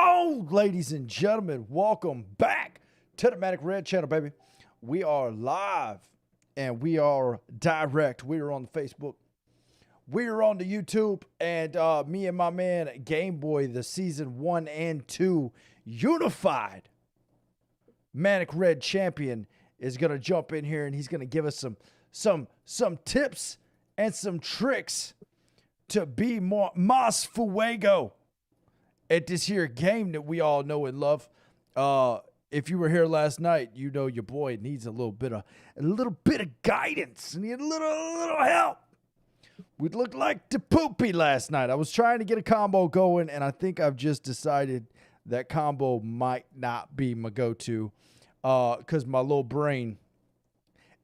go, ladies and gentlemen. Welcome back to the Manic Red channel, baby. We are live and we are direct. We are on the Facebook. We are on the YouTube. And me and my man Game Boy, the season 1 and 2 unified Manic Red champion, is going to jump in here and he's going to give us some tips and some tricks to be more mas fuego at this here game that we all know and love. If you were here last night, you know your boy needs a little bit of guidance. Need a little help. We looked like the poopy last night. I was trying to get a combo going, and I think I've just decided that combo might not be my go-to, because my little brain,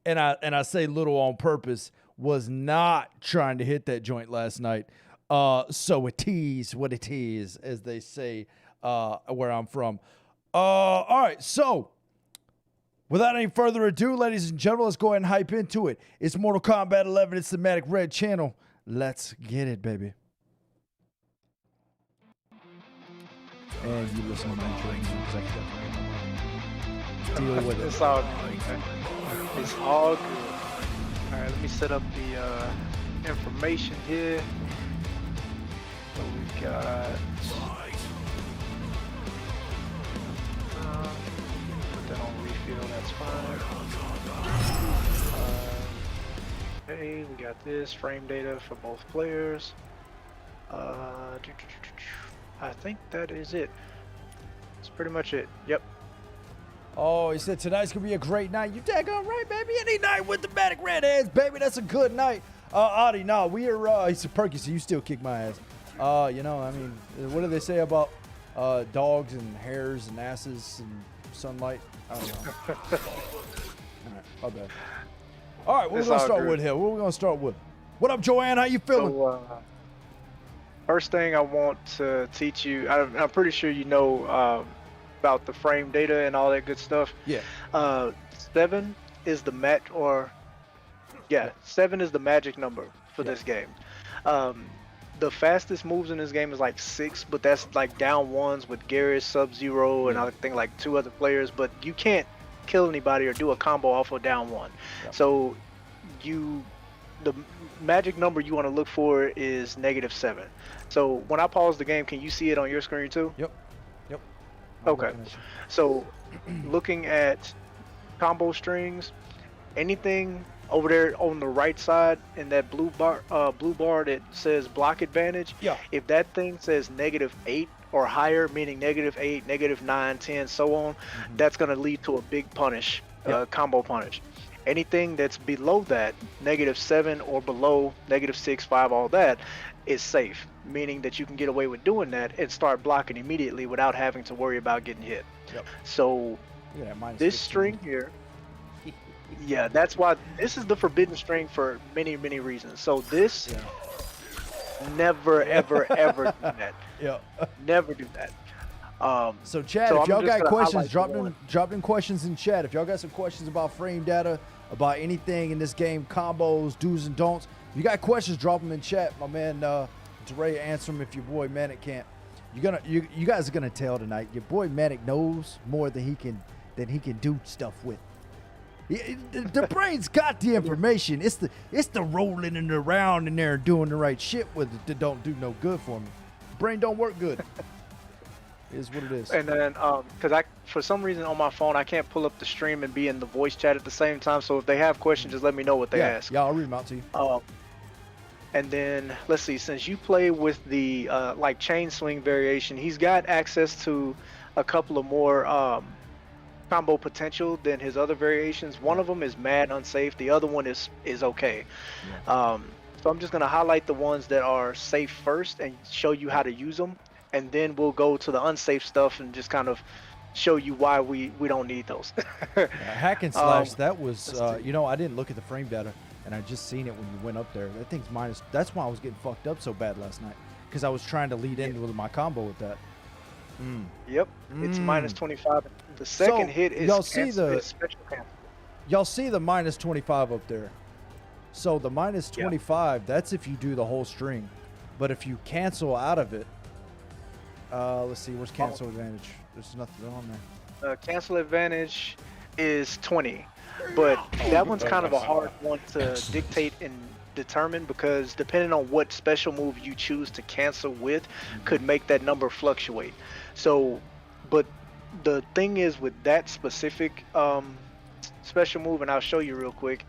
and I say little on purpose, was not trying to hit that joint last night. So it is what it is, as they say where I'm from. All right, so without any further ado, ladies and gentlemen, let's go ahead and hype into it. It's Mortal Kombat 11. It's the Manic Red channel. Let's get it, baby. And you listen to my intro music. Deal with it. It's all good. It's all good. All right, let me set up the information here. So we got. Put that on refill. That's fine. Okay, we got this frame data for both players. I think that is it. That's pretty much it. Yep. Oh, he said tonight's gonna be a great night. You daggone right, baby. Any night with the Manic Redheads, baby. That's a good night. Adi, no, we are. He said, Perky, so you still kick my ass. You know, I mean, what do they say about dogs and hares and asses and sunlight? I don't know. All right, my bad. All right, what are we gonna start with here? What are we gonna start with? What up, Joanne? How you feeling? So, first thing I want to teach you, I'm pretty sure you know about the frame data and all that good stuff. Yeah. 7 is the seven is the magic number for this game. The fastest moves in this game is like 6, but that's like down ones with Garrus, Sub-Zero, and I think like 2 other players. But you can't kill anybody or do a combo off of down 1. Yep. So the magic number you want to look for is -7. So when I pause the game, can you see it on your screen too? Yep. Okay. So looking at combo strings, anything over there on the right side in that blue bar that says block advantage, if that thing says -8 or higher, meaning -8, -9, 10, so on, that's going to lead to a big punish, combo punish. Anything that's below that, -7 or below, -6, 5, all that, is safe, meaning that you can get away with doing that and start blocking immediately without having to worry about getting hit. So this string here, that's why this is the forbidden string for many reasons. So this, never ever do that. Never do that. So Chad, if y'all got questions, drop them questions in chat. If y'all got some questions about frame data, about anything in this game, combos, do's and don'ts, if you got questions, drop them in chat. My man DeRay answer them if your boy Manic can't. You guys are gonna tell tonight. Your boy Manic knows more than he can do stuff with. The brain's got the information. It's the rolling and around in there doing the right shit with it that don't do no good for me. Brain don't work good. It is what it is. And then because for some reason on my phone I can't pull up the stream and be in the voice chat at the same time. So if they have questions, just let me know what they ask. Yeah, I'll read them out to you. And then let's see, since you play with the like chain swing variation, he's got access to a couple of more combo potential than his other variations. One of them is mad unsafe. The other one is okay. So I'm just gonna highlight the ones that are safe first and show you how to use them, and then we'll go to the unsafe stuff and just kind of show you why we don't need those. Hack and slash, that was you know, I didn't look at the frame data and I just seen it when you went up there. That thing's minus. That's why I was getting fucked up so bad last night, because I was trying to lead in with my combo with that. Yep, it's -25. The second hit is special cancel. Y'all see the -25 up there. So the -25, that's if you do the whole string. But if you cancel out of it, Let's see. Where's cancel advantage? There's nothing on there. Cancel advantage is 20, but that one's kind of a hard one to dictate and determine because depending on what special move you choose to cancel with could make that number fluctuate. So, but the thing is with that specific special move, and I'll show you real quick,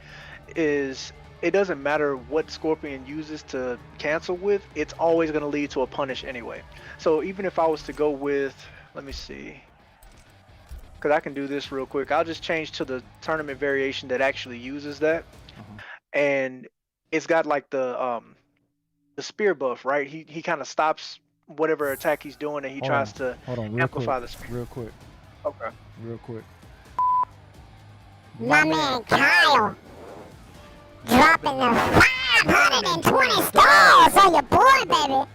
is it doesn't matter what Scorpion uses to cancel with, it's always going to lead to a punish anyway. So even if I was to go with, let me see, because I can do this real quick. I'll just change to the tournament variation that actually uses that. And it's got like the spear buff, right? He kind of stops whatever attack he's doing and he tries to amplify the spear. Real quick. Okay. Real quick. My man Kyle dropping the 520 stars on your board, baby.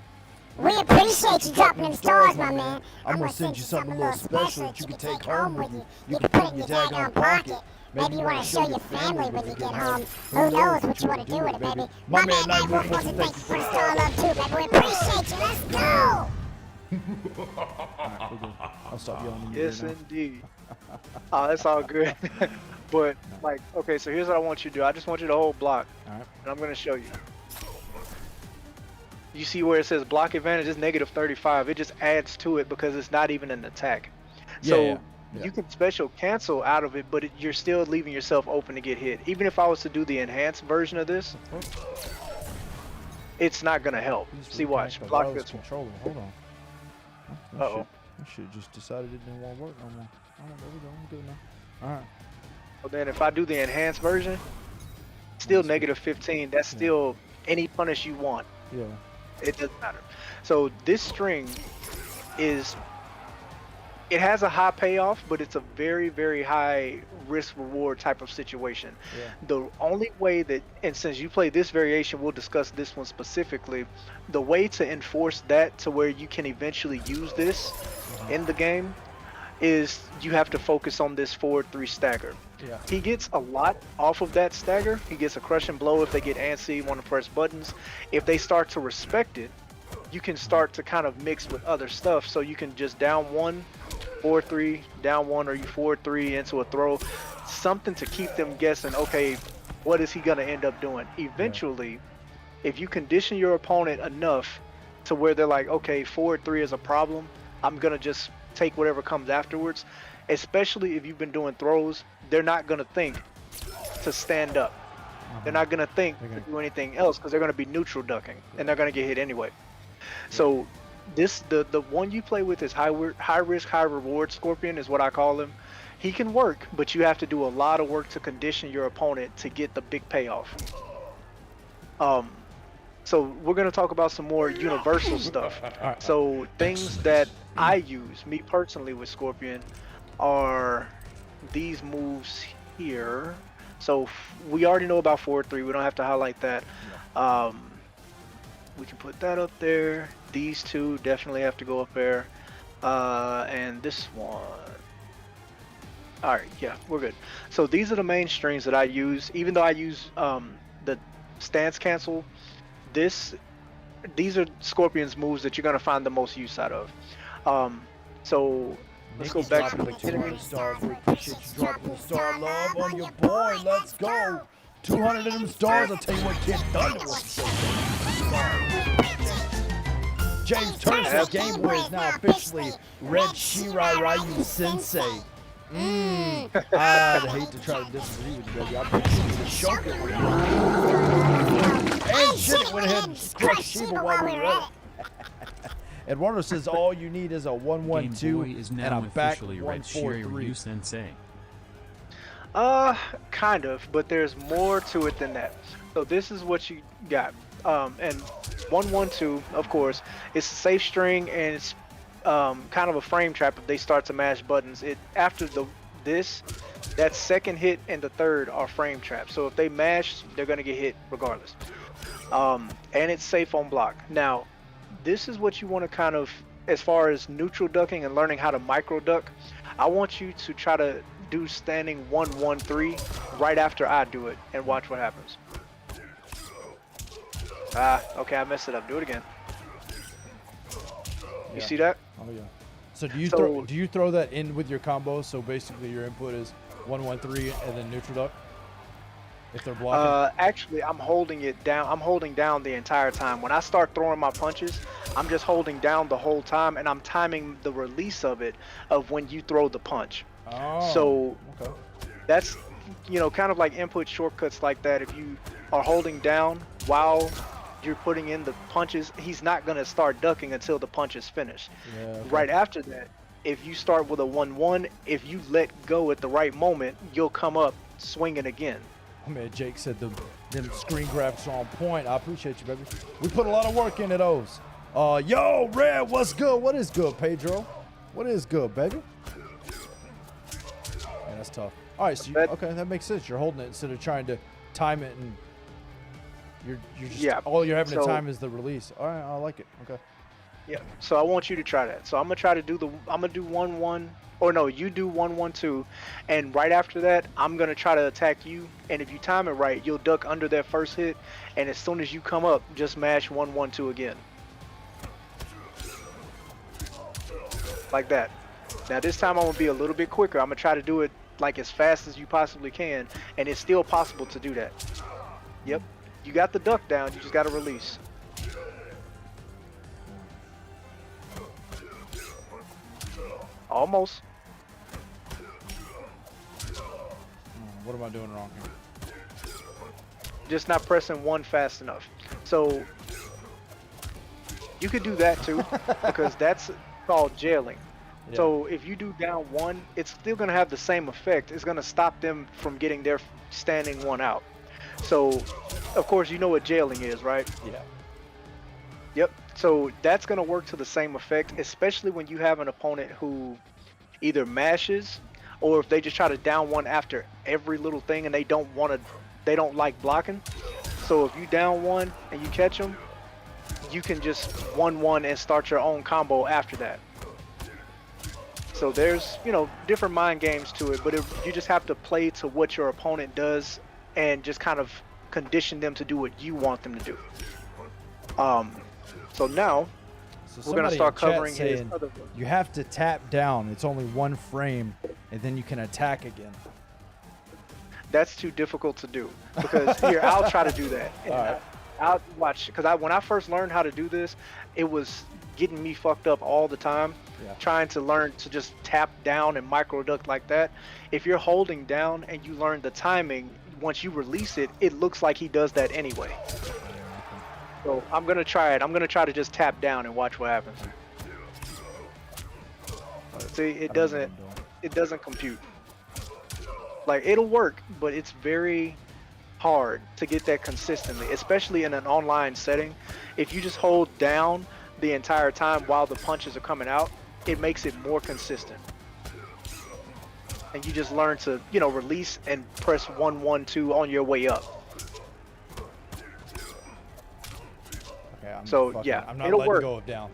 We appreciate you dropping them stars, my man. I'm gonna send you something a little special that you can take home with you. You can put it in your daggone pocket. Maybe you want to show your family when you get home. Who knows what you want to do with it, baby. My man 911 wants to thank you for the star love too, baby. We appreciate you. Let's go. I'll stop yelling at you. Yes, indeed. Oh, that's all good. But like, okay, so here's what I want you to do. I just want you to hold block, and I'm gonna show you. You see where it says block advantage is -35. It just adds to it because it's not even an attack. So you can special cancel out of it, but you're still leaving yourself open to get hit. Even if I was to do the enhanced version of this, it's not gonna help. See, watch. Block this one. Controller. Hold on. Uh-oh. That shit just decided it didn't want to work no more. All right, there we go. I'm good now. All right. Well, then if I do the enhanced version, still -15. That's still any punish you want. Yeah. It doesn't matter. So this string it has a high payoff, but it's a very, very high risk reward type of situation. The only way that, and since you play this variation, we'll discuss this one specifically, the way to enforce that to where you can eventually use this in the game is you have to focus on this forward 3 stagger. He gets a lot off of that stagger. He gets a crushing blow if they get antsy, want to press buttons. If they start to respect it, you can start to kind of mix with other stuff. So you can just down 1, forward 3, down 1, or you forward 3 into a throw. Something to keep them guessing, okay, what is he going to end up doing? Eventually, if you condition your opponent enough to where they're like, okay, forward 3 is a problem, I'm going to just take whatever comes afterwards. Especially if you've been doing throws, they're not going to think to stand up. They're not going to think to do anything else because they're going to be neutral ducking and they're going to get hit anyway. So this the one you play with is high risk, high reward Scorpion is what I call him. He can work, but you have to do a lot of work to condition your opponent to get the big payoff. So we're going to talk about some more universal stuff. So things that I use, me personally with Scorpion, are these moves here. So we already know about forward 3. We don't have to highlight that. We can put that up there. These two definitely have to go up there. And this one. All right, yeah, we're good. So these are the main strings that I use. Even though I use the stance cancel, these are Scorpion's moves that you're gonna find the most use out of. So let's go back to the beginning. Stars. We appreciate you dropping the star love on your boy. Let's go. 200 of them stars. I'll tell you what, Kid Thunder wants to say. James Turner says Game Boy is now officially Red Shirai Ryu Sensei. I'd hate to try to disagree with you, baby. I bet you the Shogun. And shit, went ahead and crushed Shiba while we were at it. Eduardo says all you need is a 1-1-2 and a back 1-4-3. Sensei. Kind of, but there's more to it than that. So this is what you got. And 1-1-2, of course, it's a safe string and it's kind of a frame trap if they start to mash buttons. After that second hit and the third are frame traps. So if they mash, they're gonna get hit regardless. And it's safe on block. Now, this is what you want to kind of, as far as neutral ducking and learning how to micro duck, I want you to try to do standing 1-1-3 right after I do it and watch what happens. Okay, I messed it up. Do it again. You see that? Oh yeah. So do you So- throw that in with your combo? So basically your input is 1-1-3 and then neutral duck. If they're blocking. Actually, I'm holding it down. I'm holding down the entire time. When I start throwing my punches, I'm just holding down the whole time, and I'm timing the release of it of when you throw the punch. Oh. So Okay. that's, kind of like input shortcuts like that. If you are holding down while you're putting in the punches, he's not gonna start ducking until the punch is finished. Yeah. Okay. Right after that, if you start with a 1-1, if you let go at the right moment, you'll come up swinging again. Oh man, Jake said them screen graphics are on point. I appreciate you, baby. We put a lot of work into those. Yo, Red, what's good? What is good, Pedro? What is good, baby? Man, that's tough. All right, so okay, that makes sense. You're holding it instead of trying to time it, and you're just all you're having to time is the release. All right, I like it. Okay. Yeah. So I want you to try that. So I'm gonna try to do I'm gonna do 1-1, or no, you do 1-1-2, and right after that, I'm gonna try to attack you. And if you time it right, you'll duck under that first hit, and as soon as you come up, just mash 1-1-2 again, like that. Now this time I'm gonna be a little bit quicker. I'm gonna try to do it like as fast as you possibly can, and it's still possible to do that. Yep. You got the duck down. You just got to release. Almost. What am I doing wrong here? Just not pressing one fast enough. So you could do that too, because that's called jailing. Yeah. So if you do down one, it's still going to have the same effect. It's going to stop them from getting their standing one out. So, of course, you know what jailing is, right? Yeah. Yep. So that's going to work to the same effect, especially when you have an opponent who either mashes, or if they just try to down one after every little thing and they don't like blocking. So if you down one and you catch them, you can just 1-1 and start your own combo after that. So there's, different mind games to it, but you just have to play to what your opponent does and just kind of condition them to do what you want them to do. So now we're gonna start covering his other one. You have to tap down. It's only one frame, and then you can attack again. That's too difficult to do, because here, I'll try to do that. And all right. I'll watch, because when I first learned how to do this, it was getting me fucked up all the time. Yeah. Trying to learn to just tap down and micro duck like that. If you're holding down and you learn the timing, once you release it, it looks like he does that anyway. So I'm gonna try it. I'm gonna try to just tap down and watch what happens. See, it doesn't compute. Like, it'll work, but it's very hard to get that consistently, especially in an online setting. If you just hold down the entire time while the punches are coming out, it makes it more consistent. And you just learn to, release and press 1-1-2 on your way up. Okay, I'm not it'll letting work. go of down.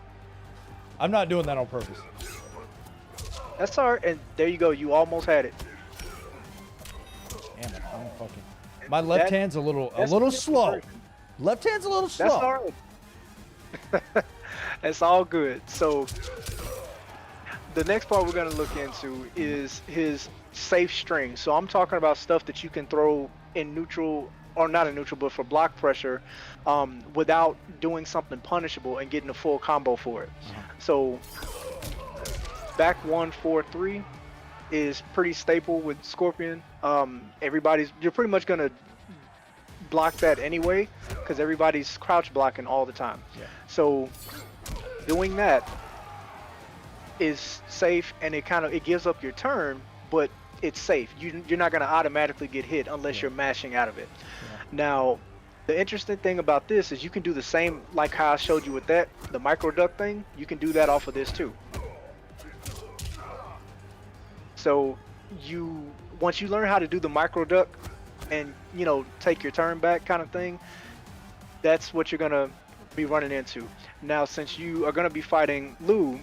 I'm not doing that on purpose. That's all right, and there you go. You almost had it. Damn it, I'm fucking. My left hand's a little slow. Left hand's a little slow. That's all right. That's all good. So the next part we're going to look into is his safe string. So I'm talking about stuff that you can throw in neutral, or not in neutral, but for block pressure, without doing something punishable and getting a full combo for it. So back 1-4-3 is pretty staple with Scorpion. You're pretty much going to block that anyway, because everybody's crouch blocking all the time. Yeah. So doing that is safe, and it gives up your turn, but it's safe. You're not going to automatically get hit unless you're mashing out of it. Yeah. Now, the interesting thing about this is you can do the same, like how I showed you with the micro duck thing. You can do that off of this too. So once you learn how to do the micro duck and take your turn back kind of thing, that's what you're gonna be running into. Now, since you are gonna be fighting Lou,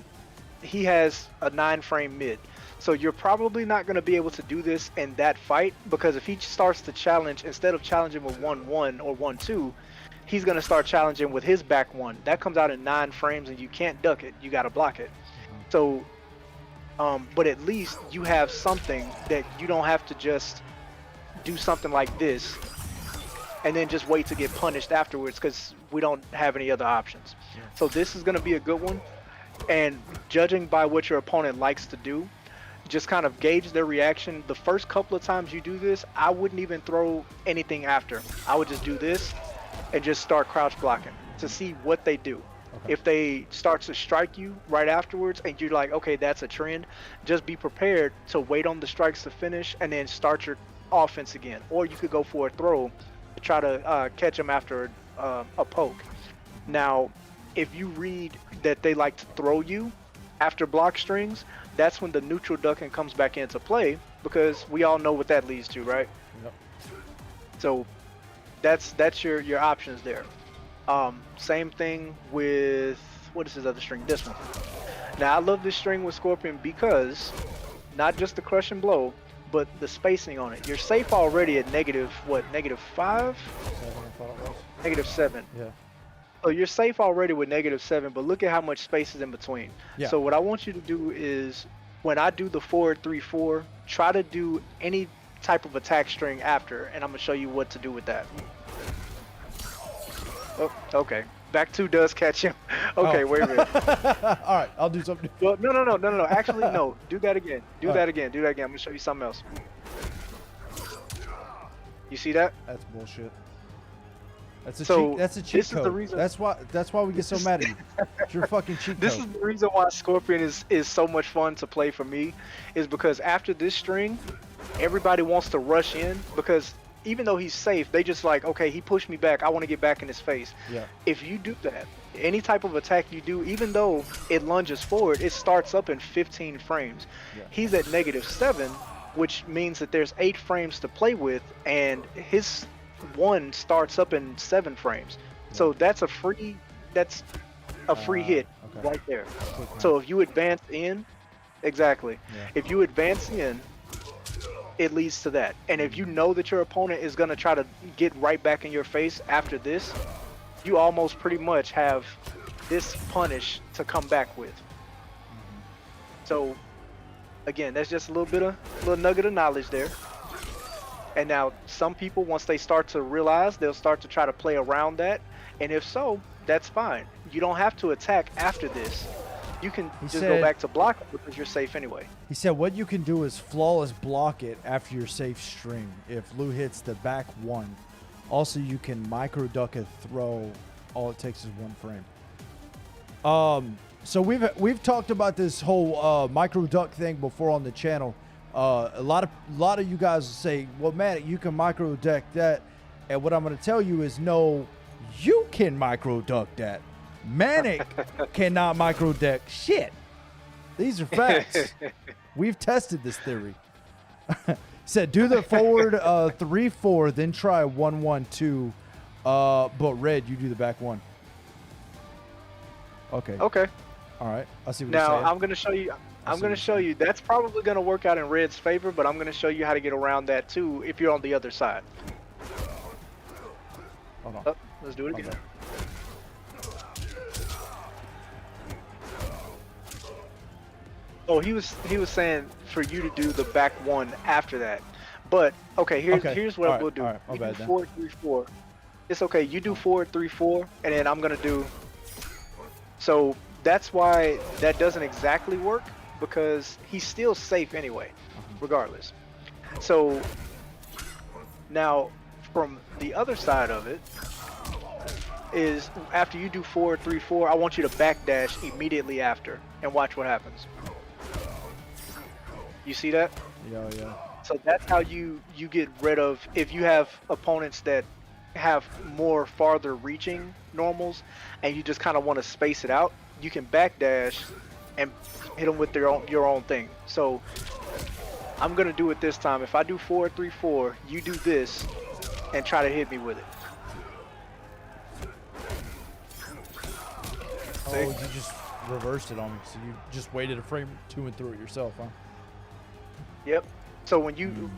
he has a 9-frame mid, so you're probably not gonna be able to do this in that fight, because if he starts to challenge, instead of challenging with 1-1 or 1-2, he's gonna start challenging with his back one. That comes out in 9 frames, and you can't duck it. You gotta block it. So, but at least you have something that you don't have to just do something like this and then just wait to get punished afterwards because we don't have any other options. So this is going to be a good one. And judging by what your opponent likes to do, just kind of gauge their reaction. The first couple of times you do this, I wouldn't even throw anything after. I would just do this and just start crouch blocking to see what they do. Okay. If they start to strike you right afterwards and you're like, okay, that's a trend, just be prepared to wait on the strikes to finish and then start your offense again. Or you could go for a throw to try to catch them after a poke. Now, if you read that they like to throw you after block strings, that's when the neutral ducking comes back into play, because we all know what that leads to, right? Yep. So that's your options there. Same thing with, what is his other string? This one. Now I love this string with Scorpion because not just the crush and blow, but the spacing on it. You're safe already at negative, what, -5? 7, I thought it was. -7. Yeah. So you're safe already with -7, but look at how much space is in between. Yeah. So what I want you to do is, when I do the 4-3-4, try to do any type of attack string after, and I'm gonna show you what to do with that. Oh, okay. Back 2 does catch him. Okay, wait a minute. All right, I'll do something. Well, no. Actually, no. Do that again. Do All that right. again. Do that again. I'm gonna show you something else. You see that? That's bullshit. That's a So, cheat. That's a cheat this is code. the reason- That's why we get so mad at you. It's your fucking cheat This code. is the reason why Scorpion is so much fun to play for me, is because after this string, everybody wants to rush in, because even though he's safe, they just like, okay, he pushed me back, I want to get back in his face. Yeah. If you do that, any type of attack you do, even though it lunges forward, it starts up in 15 frames. Yeah. He's at -7, which means that there's 8 frames to play with, and his one starts up in 7 frames. So that's a free hit okay. right there. Quick, man. So if you advance in, exactly. Yeah. If you advance in, it leads to that. And if you know that your opponent is going to try to get right back in your face after this, you almost pretty much have this punish to come back with. So again, that's just a little nugget of knowledge there. And now some people, once they start to realize, they'll start to try to play around that. And if so, that's fine. You don't have to attack after this. You can just go back to block because you're safe anyway. He said what you can do is flawless block it after your safe string if Lou hits the back 1. Also, you can micro duck a throw. All it takes is 1 frame. So we've talked about this whole micro duck thing before on the channel. A lot of you guys say, well, Manic, you can micro duck that. And what I'm going to tell you is, no, you can micro duck that. Manic cannot micro duck shit. These are facts. We've tested this theory. Said do the forward 3-4, then try 1-1-2. But Red, you do the back 1. Okay. Okay. All right. I'll see what Now you're saying. I'm gonna show you. I'm gonna show you. That's probably gonna work out in Red's favor, but I'm gonna show you how to get around that too if you're on the other side. Hold on. Oh, let's do it again. Okay. Oh, he was saying for you to do the back 1 after that. But okay, here's what All right, we'll do. all right, my We bad do then. 4-3-4. It's okay. You do 4-3-4, and then I'm gonna do. So that's why that doesn't exactly work, because he's still safe anyway, regardless. So now from the other side of it is, after you do 4-3-4, I want you to backdash immediately after and watch what happens. You see that? Yeah. So that's how you get rid of, if you have opponents that have more farther reaching normals and you just kind of want to space it out, you can backdash and hit them with your own thing. So I'm gonna do it this time. If I do 4-3-4, you do this and try to hit me with it. Oh, you just reversed it on me. So you just waited a frame 2 and threw it yourself, huh? Yep. So when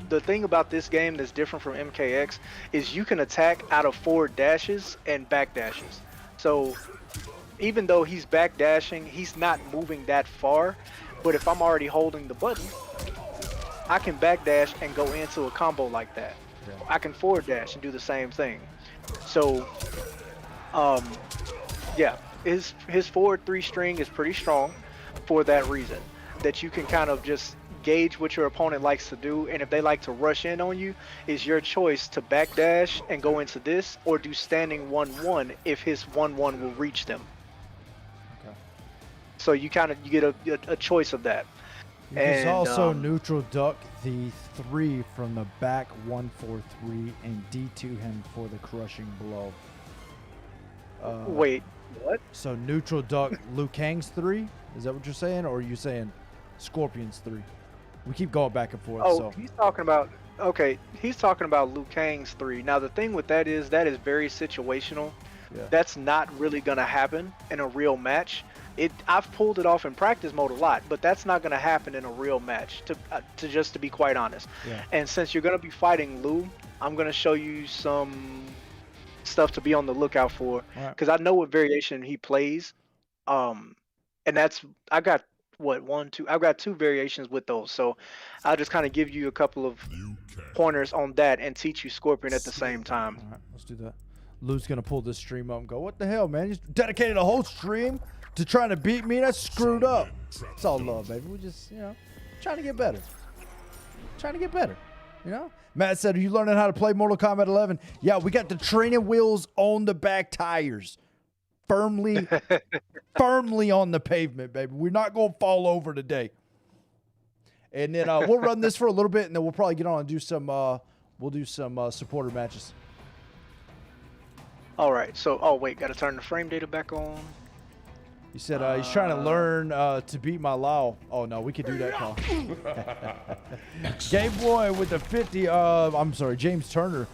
the thing about this game that's different from MKX is you can attack out of forward dashes and back dashes. So even though he's backdashing, he's not moving that far. But if I'm already holding the button, I can backdash and go into a combo like that. Yeah. I can forward dash and do the same thing. So, yeah, his forward 3 string is pretty strong for that reason. That you can kind of just gauge what your opponent likes to do, and if they like to rush in on you, it's your choice to backdash and go into this, or do standing 1-1 if his 1-1 will reach them. Okay. So you get a choice of that. You can also And, neutral duck the 3 from the back 1-4-3 and D2 him for the crushing blow. Wait, what? So neutral duck Liu Kang's 3? Is that what you're saying, or are you saying Scorpion's 3? We keep going back and forth. Oh, so. he's talking about he's talking about Liu Kang's 3. Now the thing with that is very situational. Yeah. That's not really gonna happen in a real match. I've pulled it off in practice mode a lot, but that's not gonna happen in a real match. To be quite honest. Yeah. And since you're gonna be fighting Liu, I'm gonna show you some stuff to be on the lookout for, because I know what variation he plays. And I got I've got 2 variations with those, so I'll just kind of give you a couple of pointers on that and teach you Scorpion at the same time. All right, let's do that. Lou's gonna pull this stream up and go, "What the hell, man? You dedicated a whole stream to trying to beat me? That's screwed up." It's all love, baby. We just, trying to get better. Trying to get better, Matt said, "Are you learning how to play Mortal Kombat 11?" Yeah, we got the training wheels on the back tires. Firmly on the pavement, baby. We're not going to fall over today. And then we'll run this for a little bit, and then we'll probably get on and do some supporter matches. All right. So, wait, got to turn the frame data back on. He said he's trying to learn to beat my Lao. Oh, no, we could do that, Call. Game Boy with the 50. I'm sorry, James Turner.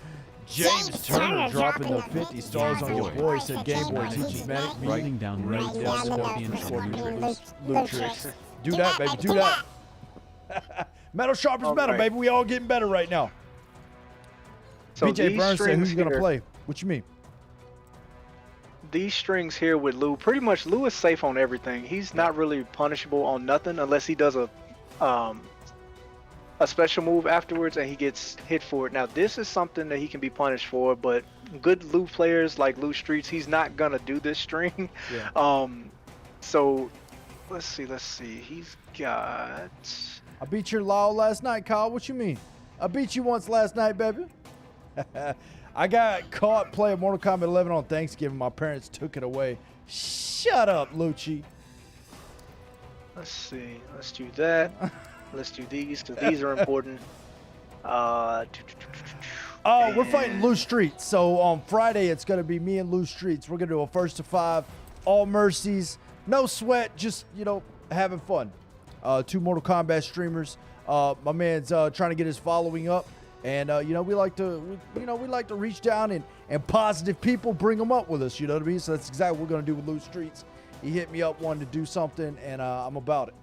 James Turner dropping the 50 stars on your boy. Said Game Boy teaches Manic Writing down Scorpion Loot tricks. Do that, baby. Do that. Metal sharp as metal, baby. We all getting better right now. So BJ Burns said, "Who's gonna here, play?" What you mean? These strings here with Liu, pretty much Liu is safe on everything. He's not really punishable on nothing unless he does a special move afterwards and he gets hit for it. Now this is something that he can be punished for, but good Liu players like Liu Streets, he's not gonna do this string. Yeah. So let's see. He's got. I beat your Lao last night, Kyle. What you mean? I beat you once last night, baby. I got caught playing Mortal Kombat 11 on Thanksgiving. My parents took it away. Shut up, Lucci. Let's see. Let's do that. Let's do these because these are important. We're fighting Lou Streets. So on Friday, it's going to be me and Lou Streets. We're going to do a 1st to 5, all mercies, no sweat, just, having fun. 2 Mortal Kombat streamers. My man's trying to get his following up. And, we like to reach down and positive people, bring them up with us, you know what I mean? So that's exactly what we're going to do with Lou Streets. He hit me up, wanting to do something, and I'm about it.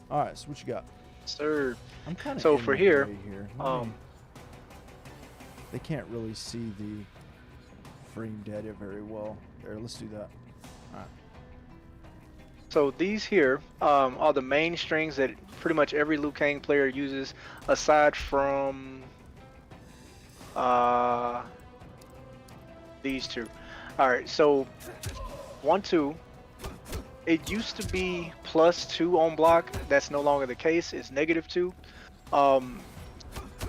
All right, so what you got? Sir. I'm kind of So for here, they can't really see the frame data very well. There, let's do that. All right. So these here are the main strings that pretty much every Liu Kang player uses, aside from these 2. All right, so 1-2. It used to be +2 on block. That's no longer the case. It's -2. And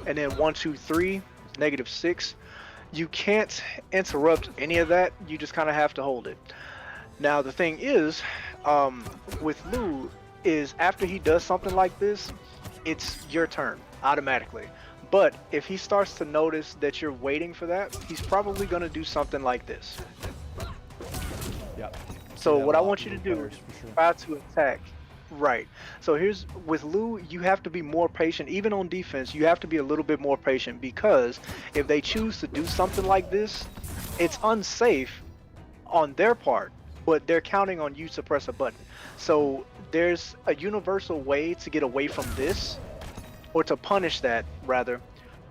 then 1-2-3, -6. You can't interrupt any of that. You just kind of have to hold it. Now the thing is, with Liu, is after he does something like this, it's your turn automatically. But if he starts to notice that you're waiting for that, he's probably going to do something like this. Yep. So what I want you to do is try to attack. Right. So here's with Liu, you have to be more patient. Even on defense, you have to be a little bit more patient, because if they choose to do something like this, it's unsafe on their part, but they're counting on you to press a button. So there's a universal way to get away from this, or to punish that rather.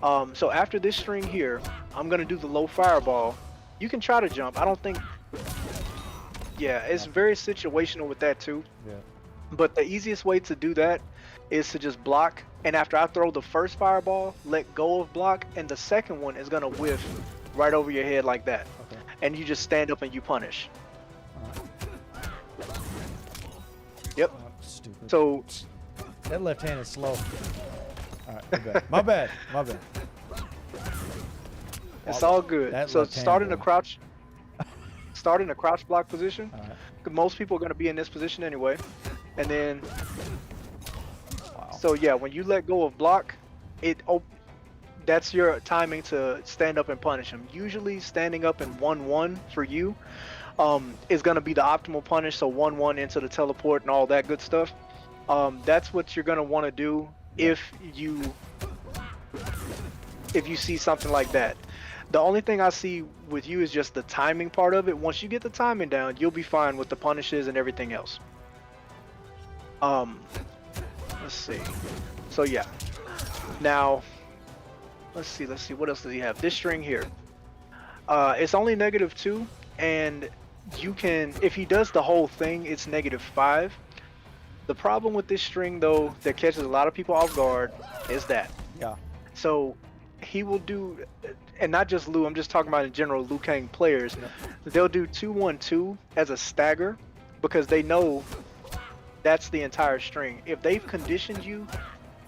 So after this string here, I'm gonna do the low fireball. You can try to jump. I don't think Yeah, it's very situational with that too. Yeah. But the easiest way to do that is to just block, and after I throw the first fireball, let go of block, and the second one is gonna whiff right over your head like that. Okay. And you just stand up and you punish. Yep. Oh, stupid. So That left hand is slow. All right, my bad. My bad. it's all good. That So left hand start in a boy. crouch. Start in a crouch block position. All right. 'Cause most people are gonna be in this position anyway. And then, Wow. so yeah, when you let go of block, that's your timing to stand up and punish him. Usually, standing up in 1-1 for you is gonna be the optimal punish. So 1-1 into the teleport and all that good stuff. That's what you're gonna want to do if you see something like that. The only thing I see with you is just the timing part of it. Once you get the timing down, you'll be fine with the punishes and everything else. Let's see. So yeah. Now, let's see. What else does he have? This string here. It's only -2, and you can, if he does the whole thing, it's -5. The problem with this string, though, that catches a lot of people off guard, is that. Yeah. So he will do, and not just Liu, I'm just talking about in general Liu Kang players, they'll do 2-1-2 as a stagger because they know that's the entire string. If they've conditioned you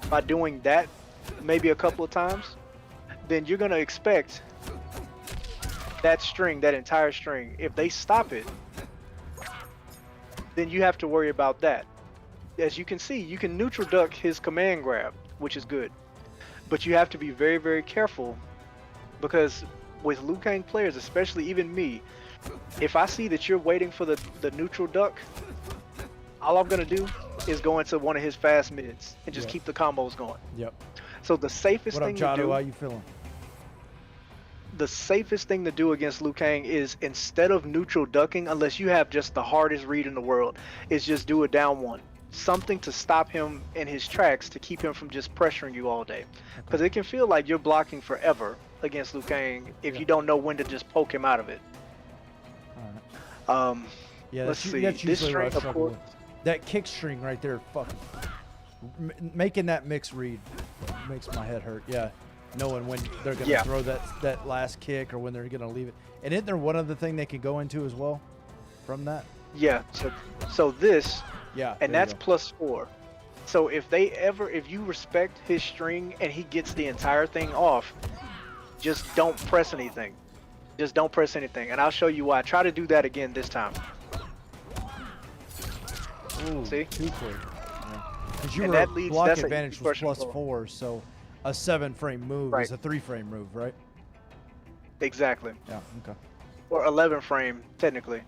by doing that maybe a couple of times, then you're going to expect that string, that entire string. If they stop it, then you have to worry about that. As you can see, you can neutral duck his command grab, which is good. But you have to be very, very careful because with Liu Kang players, especially even me, if I see that you're waiting for the neutral duck, all I'm going to do is go into one of his fast mids and just keep the combos going. Yep. So the safest What thing up, to Jado? do, How you feeling? the safest thing to do against Liu Kang is, instead of neutral ducking, unless you have just the hardest read in the world, is just do a down one. Something to stop him in his tracks to keep him from just pressuring you all day. Because it can feel like you're blocking forever against Liu Kang if you don't know when to just poke him out of it. All right. Yeah, Let's that's, see. that's This usually what I string, of struggle course. with. That kick string right there, fucking making that mix read makes my head hurt. Yeah, knowing when they're gonna throw that last kick or when they're gonna leave it. And isn't there one other thing they can go into as well from that? Yeah. So this. Yeah. And that's +4. So if you respect his string and he gets the entire thing off, just don't press anything. Just don't press anything. And I'll show you why. Try to do that again this time. Ooh, See? too quick. Because And your that leads- block that's a advantage huge was question +4, so a 7-frame move is a 3-frame move, right? Exactly. Yeah. Okay. Or 11 frame, technically.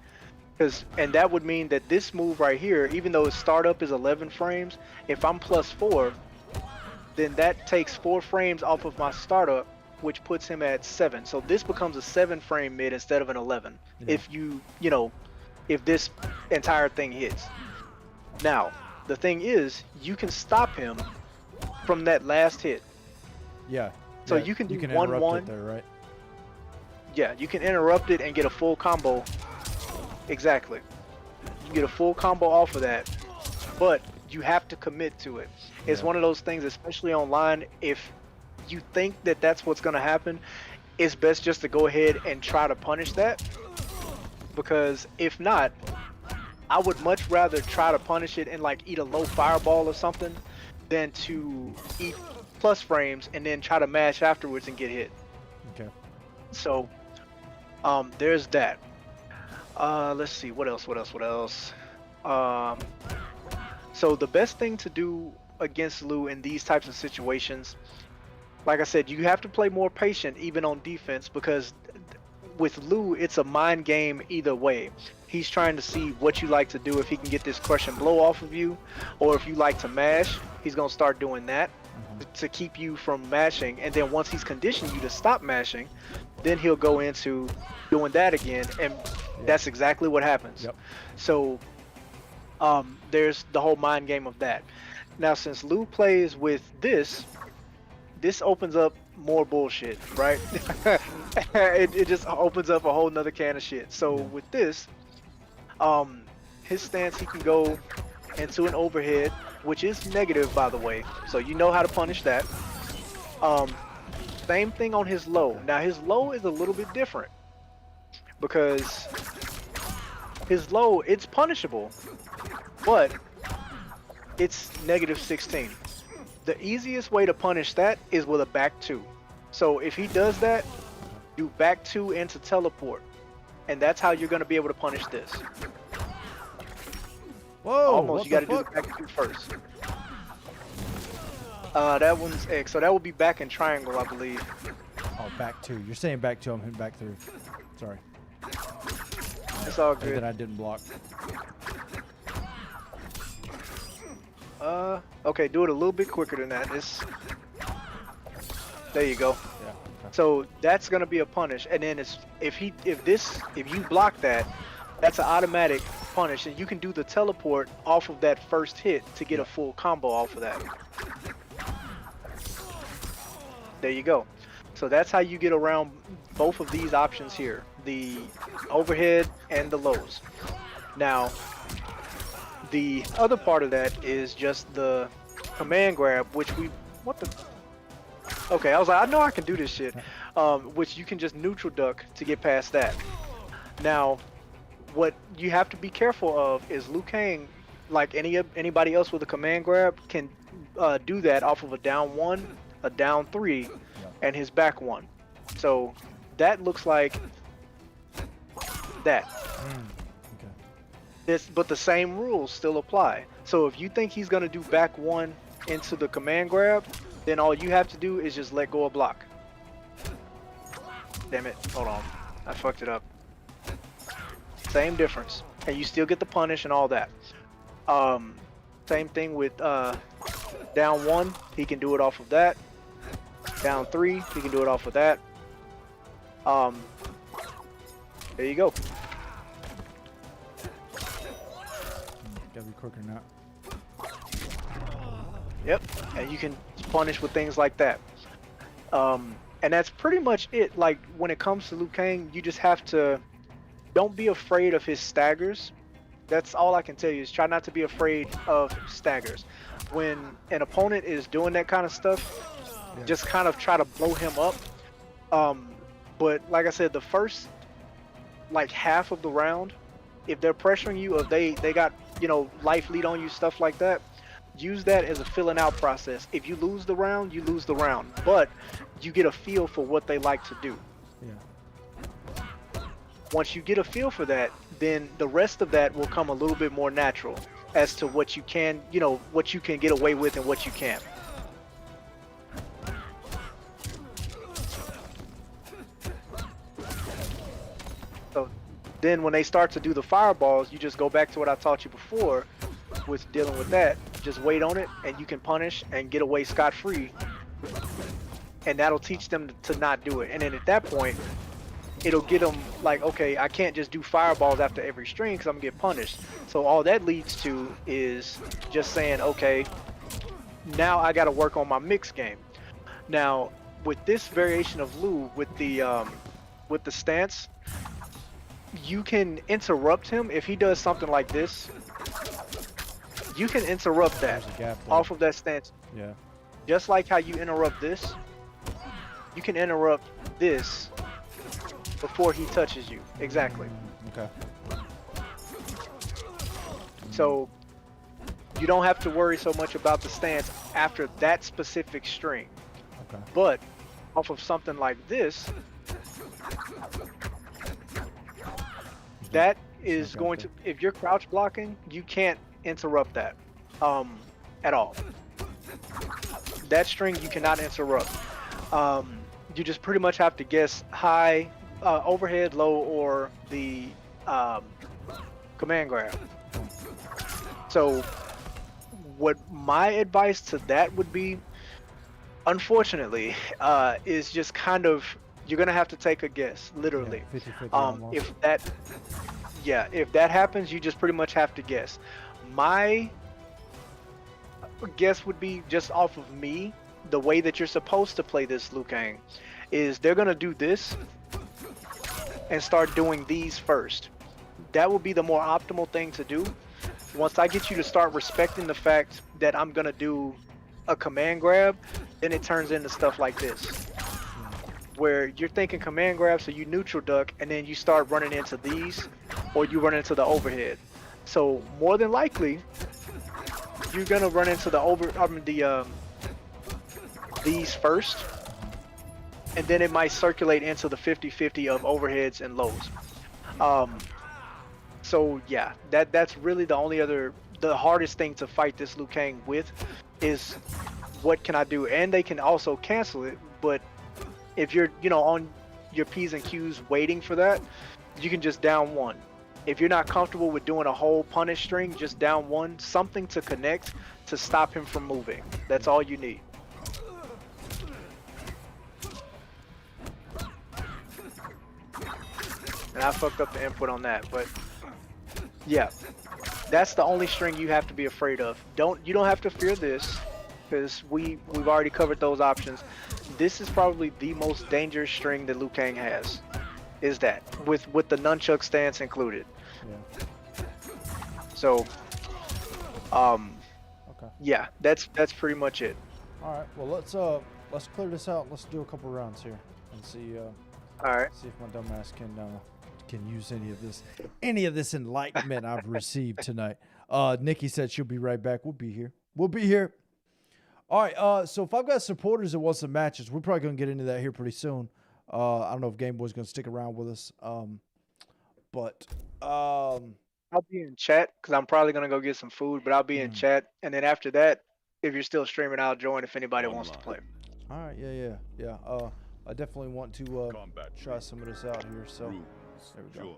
And that would mean that this move right here, even though its startup is 11 frames, if I'm +4, then that takes 4 frames off of my startup, which puts him at 7. So this becomes a 7-frame mid instead of an 11. Yeah. If if this entire thing hits. Now, the thing is, you can stop him from that last hit. Yeah. So yeah, you can do interrupt 1-1. it there, right? Yeah, you can interrupt it and get a full combo. Exactly. You get a full combo off of that, but you have to commit to it. It's one of those things, especially online, if you think that that's what's going to happen, it's best just to go ahead and try to punish that. Because if not, I would much rather try to punish it and like eat a low fireball or something than to eat plus frames and then try to mash afterwards and get hit. Okay. So, there's that. Let's see, what else? So the best thing to do against Liu in these types of situations, like I said, you have to play more patient even on defense, because with Liu, it's a mind game either way. He's trying to see what you like to do, if he can get this crush and blow off of you, or if you like to mash, he's gonna start doing that to keep you from mashing. And then once he's conditioned you to stop mashing, then he'll go into doing that again, and that's exactly what happens. Yep. So there's the whole mind game of that. Now, since Liu plays with this opens up more bullshit, right? it just opens up a whole nother can of shit. So with this, His stance, he can go into an overhead, which is negative, by the way. So you know how to punish that. Same thing on his low. Now his low is a little bit different because his low, it's punishable, but it's -16. The easiest way to punish that is with a back 2. So if he does that, do back 2 into teleport, and that's how you're going to be able to punish this. Whoa! Almost, you got to do the back 2 first. That one's X, so that would be back in triangle, I believe. Oh, back 2. You're saying back 2. I'm hitting back 3. Sorry. It's all That good. I didn't block. Okay, do it a little bit quicker than that. There you go. Yeah. Okay. So that's gonna be a punish, and then if you block that, that's an automatic punish, and you can do the teleport off of that first hit to get a full combo off of that. There you go. So that's how you get around both of these options here, the overhead and the lows. Now, the other part of that is just the command grab, which okay, I was like, I know I can do this shit, which you can just neutral duck to get past that. Now, what you have to be careful of is Liu Kang, like anybody else with a command grab, can do that off of a down 1, a down 3, and his back 1. So that looks like that. Okay. But the same rules still apply. So if you think he's gonna do back 1 into the command grab, then all you have to do is just let go of block. Damn it, hold on, I fucked it up. Same difference, and you still get the punish and all that. Same thing with down 1, he can do it off of that. Down 3, he can do it off of that. There you go. Gotta be quicker than that. Yep, and you can punish with things like that. And that's pretty much it. Like, when it comes to Liu Kang, you just have to, don't be afraid of his staggers. That's all I can tell you, is try not to be afraid of staggers. When an opponent is doing that kind of stuff, just kind of try to blow him up. But like I said, the first like half of the round, if they're pressuring you, if they got, you know, life lead on you, stuff like that, use that as a filling out process. If you lose the round, you lose the round, but you get a feel for what they like to do. Yeah. Once you get a feel for that, then the rest of that will come a little bit more natural as to what you can, you know, what you can get away with and what you can't. So then when they start to do the fireballs, you just go back to what I taught you before with dealing with that. Just wait on it, and you can punish and get away scot-free, and that'll teach them to not do it. And then at that point, it'll get them like, okay, I can't just do fireballs after every string because I'm gonna get punished. So all that leads to is just saying, okay, now I got to work on my mix game. Now with this variation of Liu, with the stance, you can interrupt him if he does something like this. You can interrupt that There's a gap there. off of that stance. Yeah. Just like how you interrupt this, you can interrupt this before he touches you. Exactly. Okay. So you don't have to worry so much about the stance after that specific string. Okay. But off of something like this, that is going to, if you're crouch blocking, you can't interrupt that at all. That string you cannot interrupt. You just pretty much have to guess high, overhead, low, or the command grab. So what my advice to that would be, unfortunately, is just kind of, you're gonna have to take a guess, literally. Yeah, 50-50 almost. If that happens, you just pretty much have to guess. My guess would be, just off of me, the way that you're supposed to play this Liu Kang is they're gonna do this and start doing these first. that would be the more optimal thing to do. Once I get you to start respecting the fact that I'm gonna do a command grab, then it turns into stuff like this, where you're thinking command grab, so you neutral duck, and then you start running into these, or you run into the overhead. So more than likely, you're gonna run into these first, and then it might circulate into the 50-50 of overheads and lows. So yeah, that's really the hardest thing to fight this Liu Kang with is what can I do? And they can also cancel it, but if you're, on your P's and Q's waiting for that, you can just down one. If you're not comfortable with doing a whole punish string, just down one, something to connect to stop him from moving. That's all you need. And I fucked up the input on that, but yeah, that's the only string you have to be afraid of. You don't have to fear this, because we've already covered those options. This is probably the most dangerous string that Liu Kang has, is that with the nunchuck stance included. Yeah. So, Okay. yeah, that's pretty much it. All right. Well, let's clear this out. Let's do a couple rounds here and see. All right. See if my dumbass can use any of this enlightenment I've received tonight. Nikki said she'll be right back. We'll be here. We'll be here. All right. So if I've got supporters that want some matches, we're probably gonna get into that here pretty soon. I don't know if Game Boy's gonna stick around with us. But I'll be in chat because I'm probably gonna go get some food, but I'll be in chat, and then after that, if you're still streaming, I'll join if anybody wants to play. All right. Yeah. I definitely want to try some of this out here. So there we go.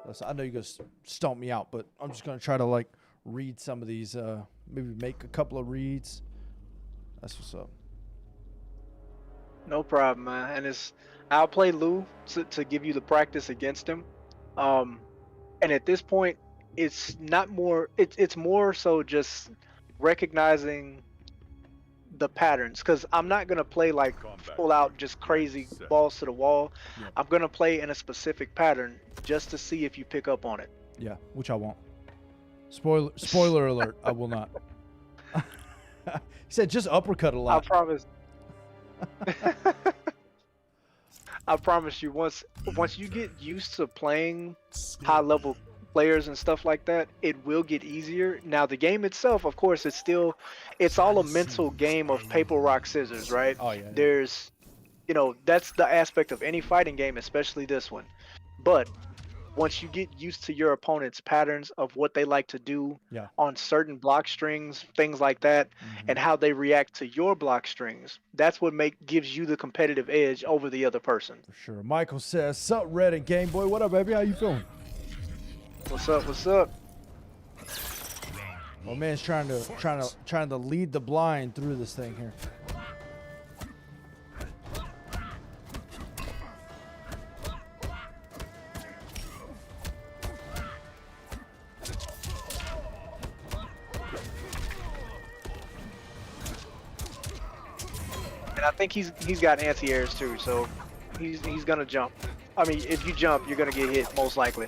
Listen, I know you're gonna stomp me out, but I'm just gonna try to read some of these. Maybe make a couple of reads. That's what's up. No problem, man. And I'll play Lou to give you the practice against him. And at this point, it's not more. It's more so just recognizing the patterns, because I'm not gonna play full out just crazy balls to the wall. Yeah. I'm gonna play in a specific pattern just to see if you pick up on it. Yeah, which I won't. Spoiler alert, I will not. He said just uppercut a lot. I promise. I promise you, once you get used to playing high level players and stuff like that, it will get easier. Now the game itself, of course, it's all a mental game of paper, rock, scissors, right? Oh yeah. There's, that's the aspect of any fighting game, especially this one. But once you get used to your opponent's patterns of what they like to do on certain block strings, things like that, and how they react to your block strings, that's what gives you the competitive edge over the other person. For sure. Michael says, "Sup, Red and Game Boy? What up, baby? How you feeling?" What's up? What's up? My man's trying to lead the blind through this thing here. And I think he's got anti-airs too, so he's gonna jump. I mean, if you jump, you're gonna get hit most likely.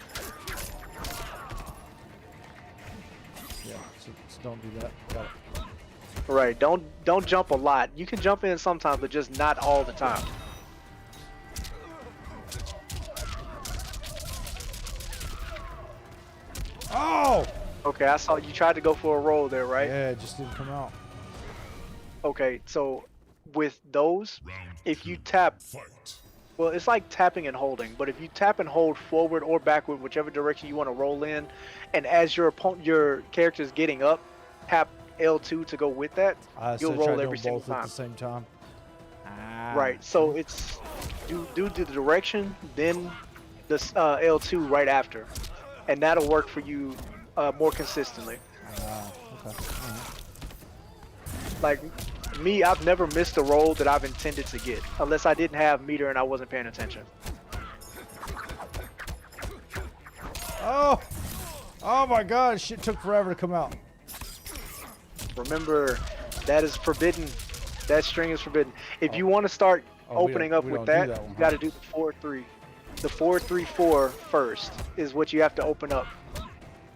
Yeah, so don't do that. Got it. Right. Don't jump a lot. You can jump in sometimes, but just not all the time. Oh! Okay, I saw you tried to go for a roll there, right? Yeah, it just didn't come out. Okay, so with those, if you tap, well, it's like tapping and holding, but if you tap and hold forward or backward, whichever direction you want to roll in, and as your character's getting up, tap L2 to go with that, you'll roll every single time. At the same time. Right, so it's do the direction, then the L2 right after, and that'll work for you more consistently. Okay. Like me, I've never missed a roll that I've intended to get, unless I didn't have meter and I wasn't paying attention. Oh! Oh my god, shit took forever to come out. Remember, that is forbidden. That string is forbidden. If you want to start opening up with that, you got to do the 4-3. the 4-3-4 first is what you have to open up.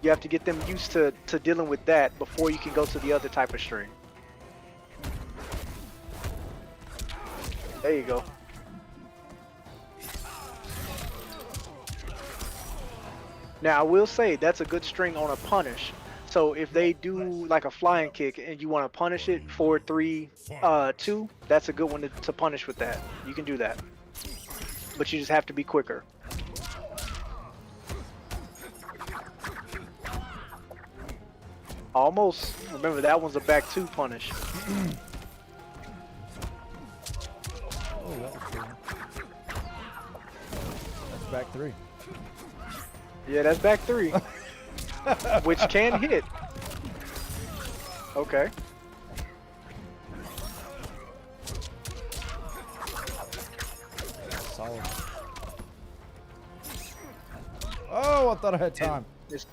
You have to get them used to dealing with that before you can go to the other type of string. There you go. Now I will say that's a good string on a punish. So if they do like a flying kick and you want to punish it 4-3-2, that's a good one to punish with that. You can do that, but you just have to be quicker. Almost. Remember, that one's a back 2 punish. Oh, that was cool. That's back 3. Yeah, that's back 3. Which can hit. Okay. Solid. Oh, I thought I had time. And as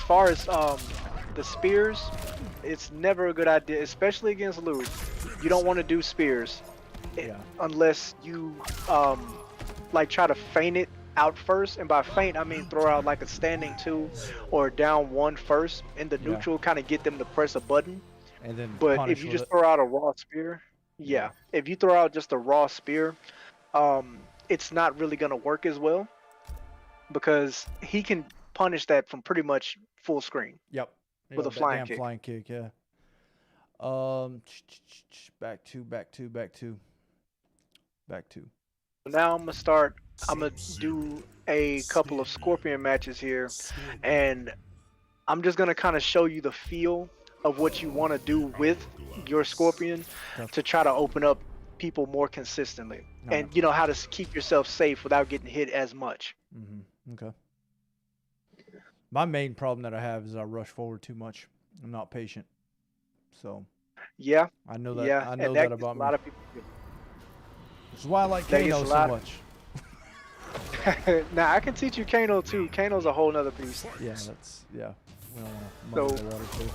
far as the spears, it's never a good idea, especially against Lou. You don't want to do spears unless you like try to feint it out first, and by feint I mean throw out like a standing 2 or down 1 first in the neutral, kind of get them to press a button. And then but if you just throw out a raw spear, if you throw out just a raw spear, it's not really gonna work as well because he can punish that from pretty much full screen. Yep. With a flying kick. Flying kick, yeah. Back 2, back 2, back 2, back 2. Now I'm gonna do a couple of Scorpion matches here, and I'm just gonna kind of show you the feel of what you want to do with your Scorpion to try to open up people more consistently, and you know how to keep yourself safe without getting hit as much. Okay. My main problem that I have is I rush forward too much. I'm not patient. So yeah, I know that. Yeah, I know and that about a lot of people. This is why I like Kano so much. Now I can teach you Kano too. Kano's a whole nother beast. Yeah, that's We don't want to muddy the water too.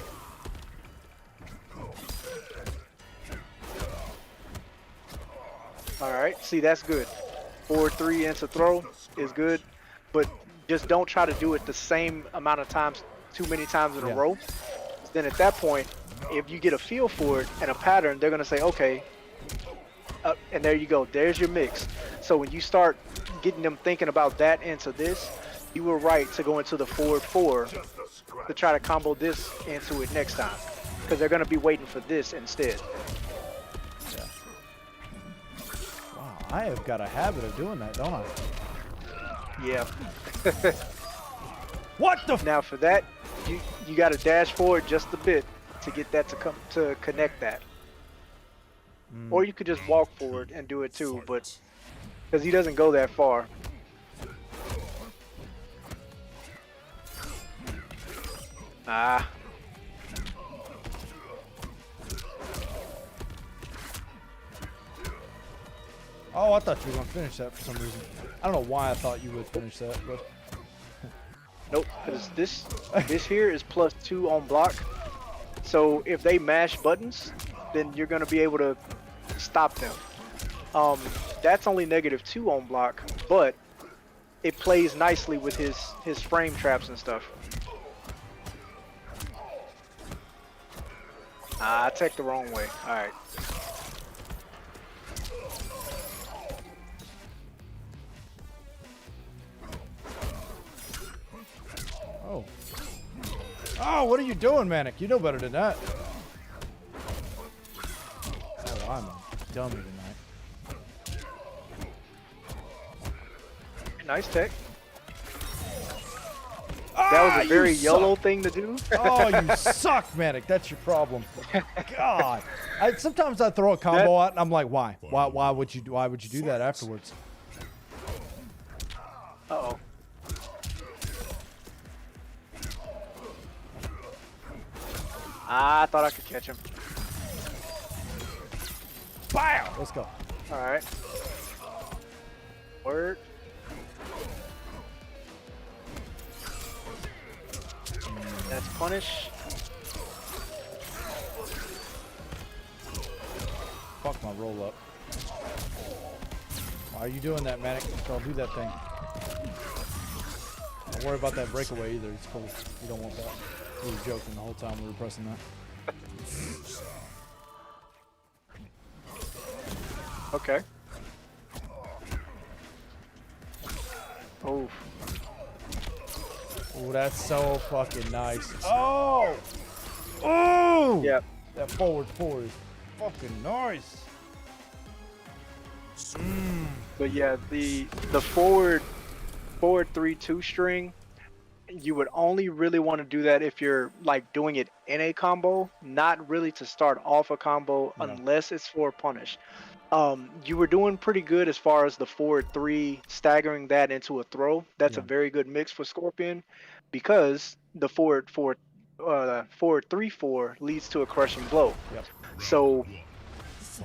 All right, see, that's good. 4-3 into throw is good, but just don't try to do it the same amount of times, too many times in a row. Then at that point, if you get a feel for it and a pattern, they're gonna say, okay, and there you go. There's your mix. So when you start getting them thinking about that into this, you were right to go into the 4-4 to try to combo this into it next time, because they're gonna be waiting for this instead. Wow, I have got a habit of doing that, don't I? Yeah. What the? Now for that, you got to dash forward just a bit to get that to connect that. Or you could just walk forward and do it too, but because he doesn't go that far. Ah. Oh, I thought you were gonna finish that for some reason. I don't know why I thought you would finish that, but nope, because this here is +2 on block. So if they mash buttons, then you're gonna be able to stop them. That's only -2 on block, but it plays nicely with his frame traps and stuff. Ah, I teched the wrong way. All right. oh. Oh, what are you doing, Manic? You know better than that. Oh, I'm a dummy tonight. Nice tech. That was a very YOLO thing to do. Oh, you suck, Manic. That's your problem. God. Sometimes I throw a combo out and I'm like, why? Why would you do that afterwards? Uh-oh. I thought I could catch him. Bam! Let's go. All right. Word. That's punish. Fuck my roll up. Why are you doing that, Manic? Don't do that thing. Don't worry about that breakaway either. It's cool. You don't want that. We were joking the whole time we were pressing that. Okay. Oh. Oh, that's so fucking nice. Oh! Oh! Yep. That forward four is fucking nice. But yeah, the forward 3-2 string, you would only really want to do that if you're like doing it in a combo, not really to start off a combo Yeah. unless it's for punish. You were doing pretty good as far as the forward 3 staggering that into a throw. That's a Yeah. very good mix for Scorpion because the forward 3-4 leads to a crushing blow. Yep. So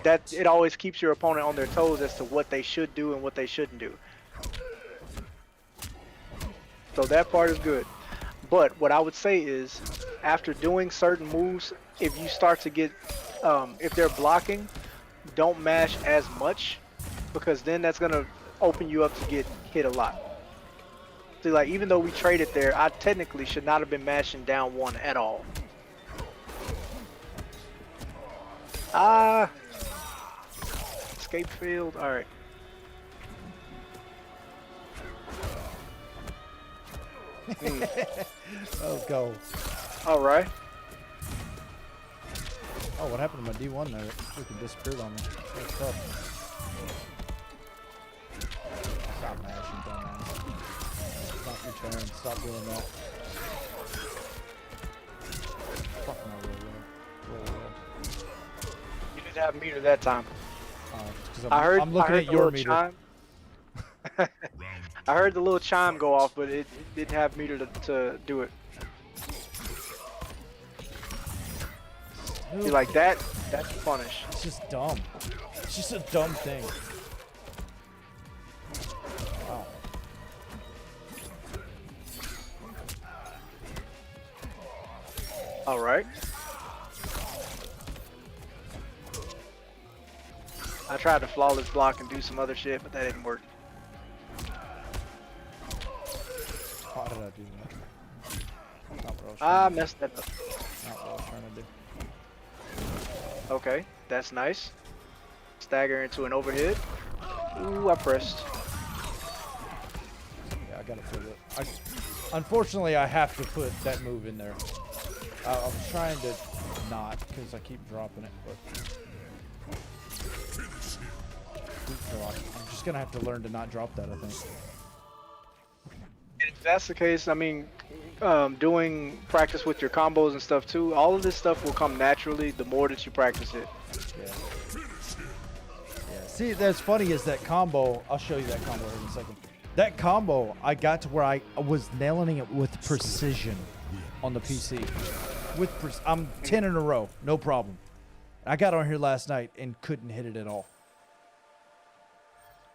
that it always keeps your opponent on their toes as to what they should do and what they shouldn't do. So that part is good. But what I would say is, after doing certain moves, if you start to get, if they're blocking, don't mash as much, because then that's gonna open you up to get hit a lot. See, like, even though we traded there, I technically should not have been mashing down one at all. Escape field. All right. Let's go. All right. Oh, what happened to my D1 there? It freaking disappeared on me. That's tough. Stop mashing, dumbass. Stop your turn. Stop doing that. Fuck my roll. You didn't have meter that time. 'Cause I'm looking at the your little meter. chime. I heard the little chime go off, but it didn't have meter to do it. See, like that, that's punish. It's just dumb. It's just a dumb thing. Wow. All right. I tried to flawless block and do some other shit, but that didn't work. Why did I do that? Not what I was I trying to messed that up. do. Not what I was trying to do. Okay, that's nice. Stagger into an overhead. Ooh, I pressed. Yeah, I gotta put it. Unfortunately, I have to put that move in there. I was trying to not, because I keep dropping it, but I'm just gonna have to learn to not drop that, I think. If that's the case, I mean, doing practice with your combos and stuff too, all of this stuff will come naturally the more that you practice it. Yeah. Yeah. See, that's funny is that combo. I'll show you that combo in a second. That combo, I got to where I was nailing it with precision on the PC. I'm 10 in a row, no problem. I got on here last night and couldn't hit it at all.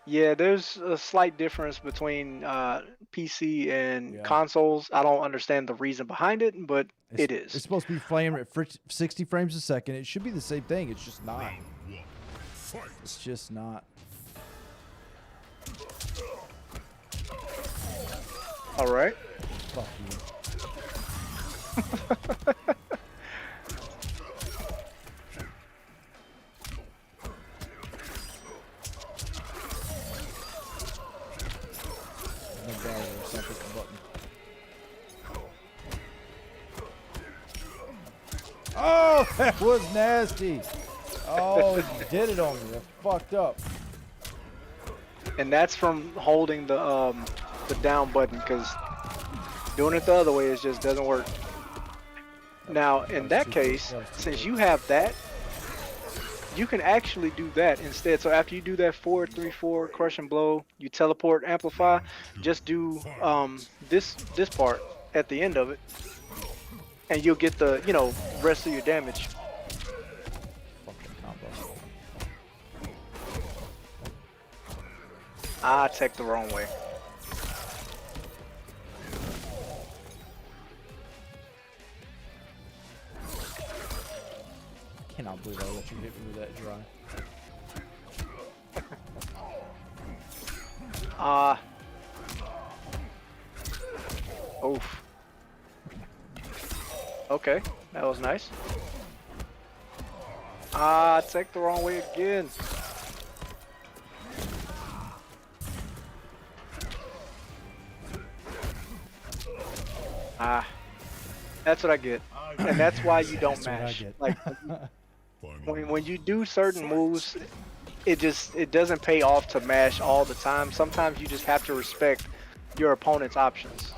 Yeah, there's a slight difference between PC and consoles. I don't understand the reason behind it, but it is. It's supposed to be flaming at 60 frames a second. It should be the same thing. It's just not. It's just not. All right. Fuck you. Oh, that was nasty. Oh, you did it on me. That's fucked up. And that's from holding the down button, because doing it the other way just doesn't work. Now, in that case, since you have that, you can actually do that instead. So after you do that 4-3-4 crush and blow, you teleport amplify, just do this part at the end of it, and you'll get the rest of your damage. I attacked the wrong way. I cannot believe I let you hit me with that dry. Oof. Okay, that was nice. Take the wrong way again. That's what I get, and that's why you don't That's what I mash. get. Like when you do certain moves, it doesn't pay off to mash all the time. Sometimes you just have to respect your opponent's options.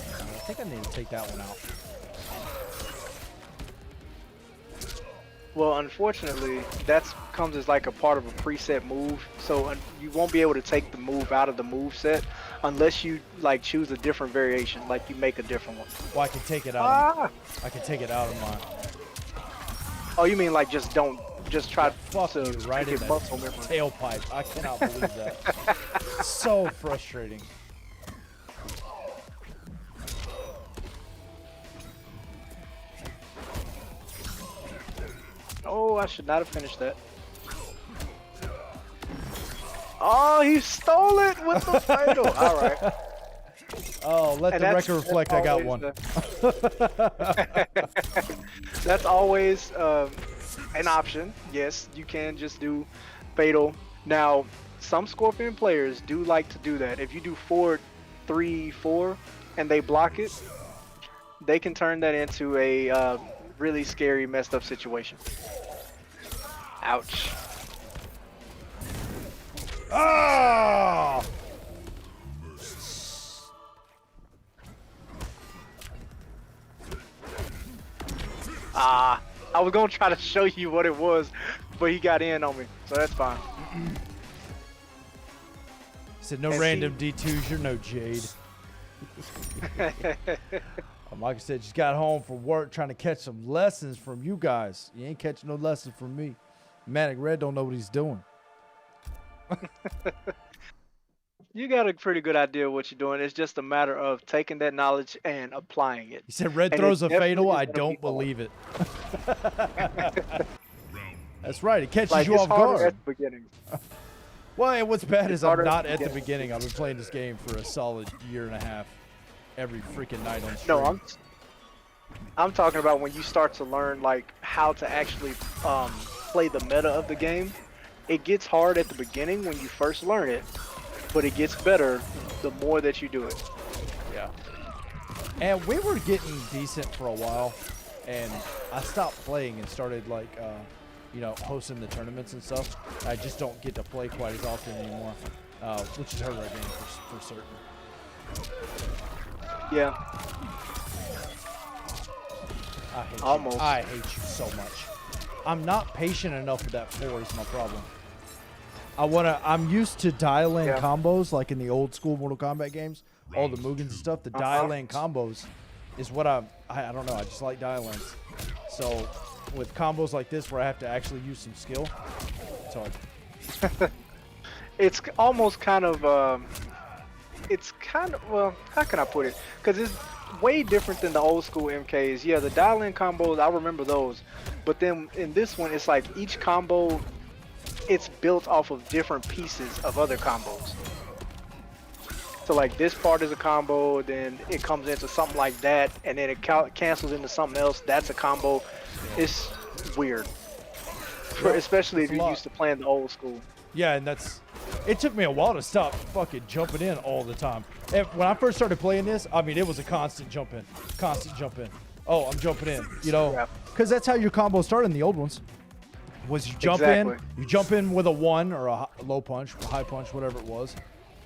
I think I need to take that one out. Well, unfortunately, that comes as like a part of a preset move, so you won't be able to take the move out of the move set unless you like choose a different variation, like you make a different one. Well, I can take it out. I can take it out of my. Oh, you mean like just try Fuck to you, right in make the it muscle memory. tailpipe. I cannot believe that. So frustrating. Oh, I should not have finished that. Oh, he stole it with the fatal. All right. Oh, let And the record reflect I got one. That's always an option. Yes, you can just do fatal. Now, some Scorpion players do like to do that. If you do 4-3-4 and they block it, they can turn that into a really scary, messed up situation. Ouch. Ah! I was gonna try to show you what it was, but he got in on me, so that's fine. Said no And random D2s, you're no Jade. Like I said, just got home from work trying to catch some lessons from you guys. You ain't catching no lessons from me. Manic Red don't know what he's doing. You got a pretty good idea of what you're doing. It's just a matter of taking that knowledge and applying it. He said Red And throws it a fatal. definitely I is gonna don't be hard. believe it. That's right. It catches Like, you it's off harder guard. at the beginning. Well, and what's bad is I'm harder not at at the the beginning. I've been playing this game for a solid year and a half. Every freaking night on stream. No, I'm talking about when you start to learn like how to actually play the meta of the game. It gets hard at the beginning when you first learn it, but it gets better the more that you do it. Yeah. And we were getting decent for a while, and I stopped playing and started like, you know, hosting the tournaments and stuff. I just don't get to play quite as often anymore, which is hurt our game for certain. Yeah. I hate Almost. you. I hate you so much. I'm not patient enough with that 4 is my problem. I'm used to dial-in combos like in the old school Mortal Kombat games, all the Mugans and stuff. The dial-in combos is what I don't know. I just like dial-ins. So with combos like this where I have to actually use some skill, it's hard. It's almost kind of well, how can I put it? Because it's way different than the old school MKs. Yeah, the dial-in combos, I remember those. But then in this one, it's like each combo, it's built off of different pieces of other combos. So like this part is a combo, then it comes into something like that, and then it cancels into something else. That's a combo. It's weird, especially if you're used to playing the old school. Yeah, and it took me a while to stop fucking jumping in all the time. And when I first started playing this, I mean, it was a constant jump in. Oh, I'm jumping in, you know? Because that's how your combo started in the old ones. Was you jump in with a 1 or a low punch, a high punch, whatever it was,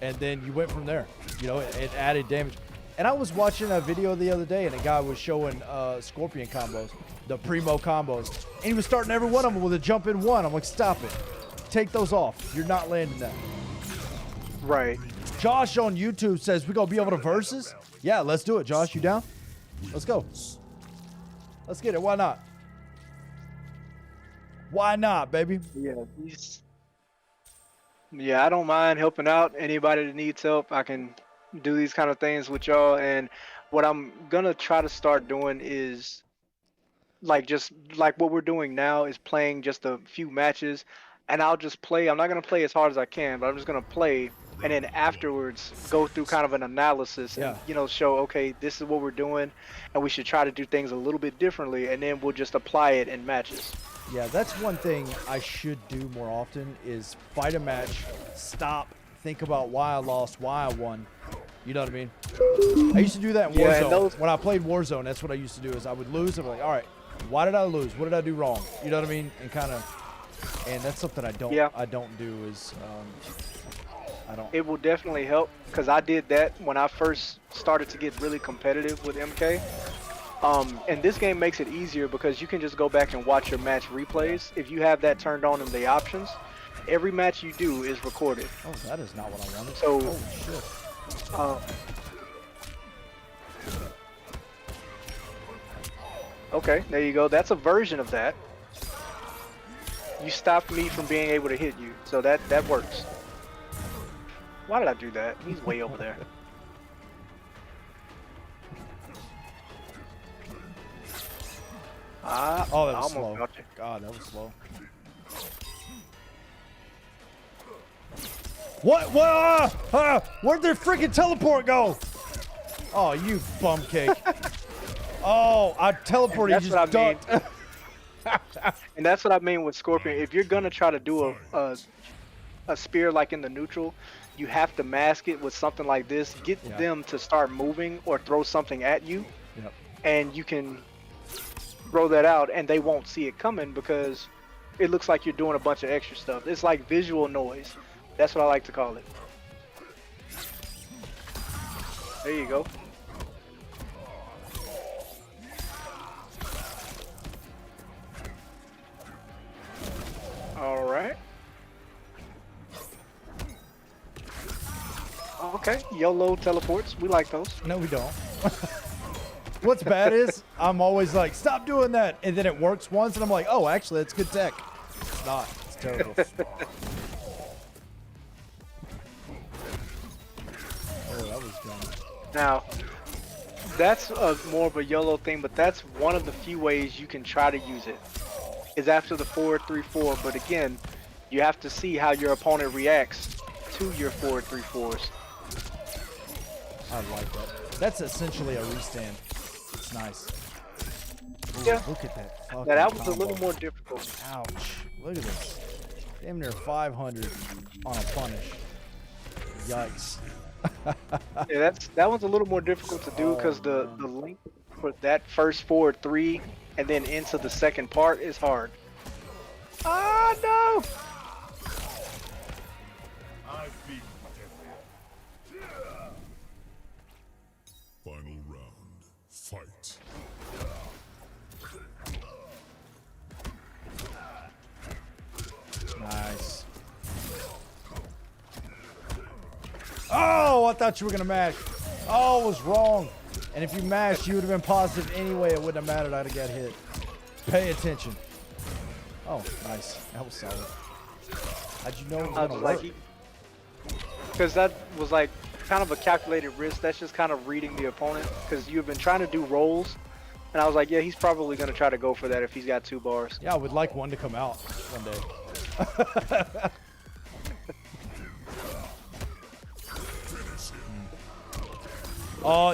and then you went from there. You know, it added damage. And I was watching a video the other day, and a guy was showing Scorpion combos, the Primo combos, and he was starting every one of them with a jump in 1. I'm like, stop it. Take those off. You're not landing that. Right. Josh on YouTube says we gonna be able to versus. Yeah, let's do it, Josh. You down? Let's go. Let's get it. Why not? Why not, baby? Yeah, I don't mind helping out anybody that needs help. I can do these kind of things with y'all, and what I'm gonna try to start doing is like just like what we're doing now is playing just a few matches. and I'll just play. I'm not gonna play as hard as I can, but I'm just gonna play, and then afterwards go through kind of an analysis and Yeah. show, okay, this is what we're doing, and we should try to do things a little bit differently, and then we'll just apply it in matches. Yeah, that's one thing I should do more often is fight a match, stop, think about why I lost, why I won. You know what I mean? I used to do that in Yeah, and Warzone. When I played Warzone, that's what I used to do is I would lose. I'm like, all right, why did I lose? What did I do wrong? You know what I mean? And that's something I don't do is I don't. It will definitely help because I did that when I first started to get really competitive with MK. And this game makes it easier because you can just go back and watch your match replays. If you have that turned on in the options, every match you do is recorded. Oh, that is not what I wanted. So, holy shit. Okay, there you go. That's a version of that. You stopped me from being able to hit you, so that works. Why did I do that? He's way over there. Oh, that was almost slow. got you. God, that was slow. What? Where'd their freaking teleport go? Oh, you bum cake. Oh, I teleported. You just ducked. And that's what I mean with Scorpion. If you're gonna try to do a spear like in the neutral, you have to mask it with something like this. Get them to start moving or throw something at you, and you can throw that out, and they won't see it coming because it looks like you're doing a bunch of extra stuff. It's like visual noise. That's what I like to call it. There you go. All right. Okay, YOLO teleports. We like those. No, we don't. What's bad is I'm always like, stop doing that, and then it works once, and I'm like, oh, actually, that's good tech. It's not. It's terrible. Oh, that was dumb. Now, that's more of a YOLO thing, but that's one of the few ways you can try to use it. Is after the 4-3-4, but again, you have to see how your opponent reacts to your 4-3-4s. I like that. That's essentially a restand. It's nice. Ooh, Yeah. Look at that. Now that was combo. a little more difficult. Ouch. Look at this. Damn near 500 on a punish. Yikes. Yeah, that one's a little more difficult to do because the link for that first 4-3 and then into the second part is hard. Ah, no! Final round. Fight. Nice. Oh, I thought you were going to mash. Oh, I was wrong. And if you mashed, you would have been positive anyway. It wouldn't have mattered. I'd have got hit. Pay attention. Oh, nice. That was solid. How'd you know it was going to work? Because that was like kind of a calculated risk. That's just kind of reading the opponent because you've been trying to do rolls. And I was like, yeah, he's probably going to try to go for that if he's got 2 bars. Yeah, I would like one to come out one day.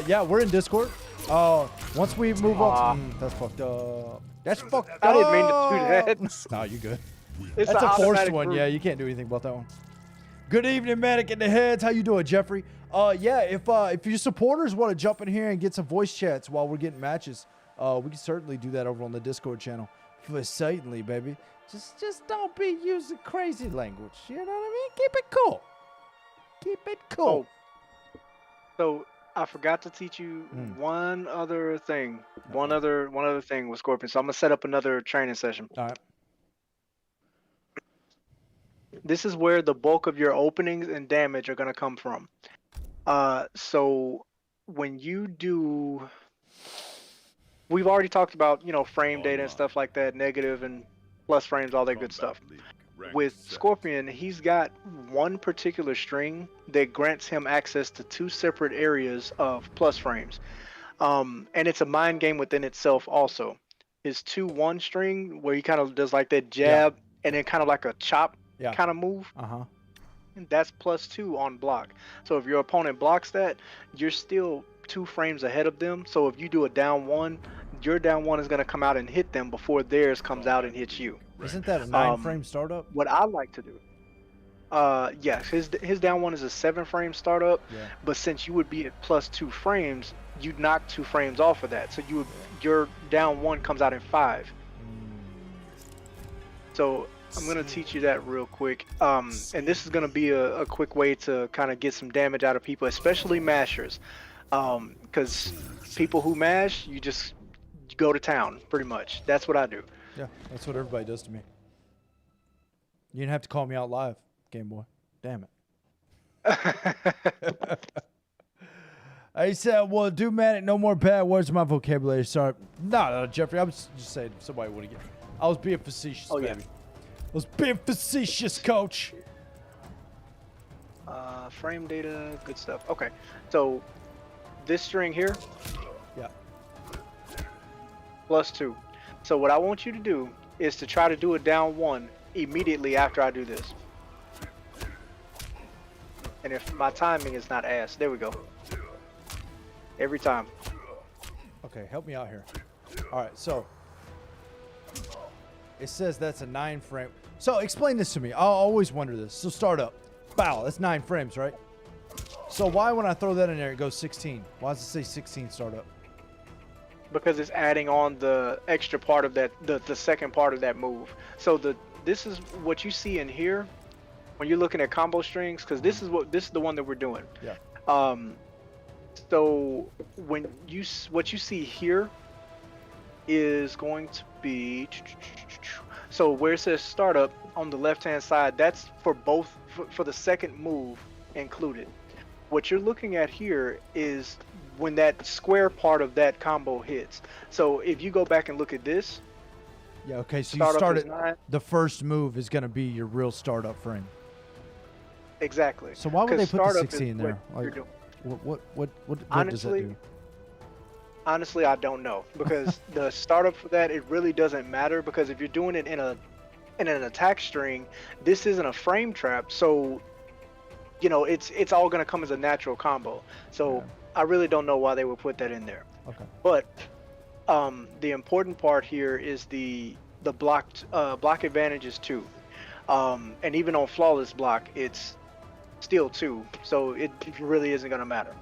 Yeah, we're in Discord. Once we move on, that's fucked up. That's fucked up. I didn't mean to do that. No, you good. It's That's an a forced automatic one. group. Yeah, you can't do anything about that one. Good evening, Manic in the heads. How you doing, Jeffrey? Yeah, if your supporters want to jump in here and get some voice chats while we're getting matches, we can certainly do that over on the Discord channel. For certainly, baby. Just don't be using crazy language. You know what I mean? Keep it cool. Keep it cool. So I forgot to teach you one other thing. One other thing with Scorpion. So I'm gonna set up another training session. All right. This is where the bulk of your openings and damage are gonna come from. So when you do, we've already talked about, frame data and stuff like that, negative and plus frames, all that good stuff. With Scorpion, he's got one particular string that grants him access to 2 separate areas of plus frames. And it's a mind game within itself also. His 2-1 string, where he kind of does like that jab and then kind of like a chop Yeah. kind of move. Uh-huh. And that's +2 on block. So if your opponent blocks that, you're still 2 frames ahead of them. So if you do a down 1, your down 1 is going to come out and hit them before theirs comes out and hits you. Isn't that a 9-frame startup? What I like to do, yes, his down 1 is a 7-frame startup, Yeah. but since you would be at +2 frames, you'd knock 2 frames off of that. So your down 1 comes out in 5. So I'm gonna teach you that real quick, and this is gonna be a quick way to kind of get some damage out of people, especially mashers, because people who mash, you just go to town, pretty much. That's what I do. Yeah, that's what everybody does to me. You didn't have to call me out live, Game Boy. Damn it. I said, well, do Manic, no more bad words in my vocabulary. Sorry. No, Jeffrey, I was just saying somebody would have get. I was being facetious, Oh, yeah. baby. I was being facetious, coach. Frame data, good stuff. Okay, so this string here, Yeah. +2. So what I want you to do is to try to do a down 1 immediately after I do this. And if my timing is not ass, there we go. Every time. Okay, help me out here. All right, so it says that's a 9-frame. So explain this to me. I'll always wonder this. So start up. Bow, that's 9 frames, right? So why when I throw that in there, it goes 16? Why does it say 16 startup? Because it's adding on the extra part of that, the second part of that move. So this is what you see in here when you're looking at combo strings, because this is the one that we're doing. Yeah. So when what you see here is going to be, so where it says startup on the left hand side, that's for both, for the second move included. What you're looking at here is when that square part of that combo hits. So if you go back and look at this, Yeah, okay, so you startup started, is 9. the first move is going to be your real startup frame. Exactly. So why would they 'Cause put the startup 16 is there? what you're Like, doing. what does that Honestly, do? Honestly, I don't know, because the startup for that, it really doesn't matter, because if you're doing it in an attack string, this isn't a frame trap, so you know it's all gonna come as a natural combo. So Yeah. I really don't know why they would put that in there. Okay. But the important part here is the block advantages too, and even on flawless block, it's still 2, so it really isn't gonna matter.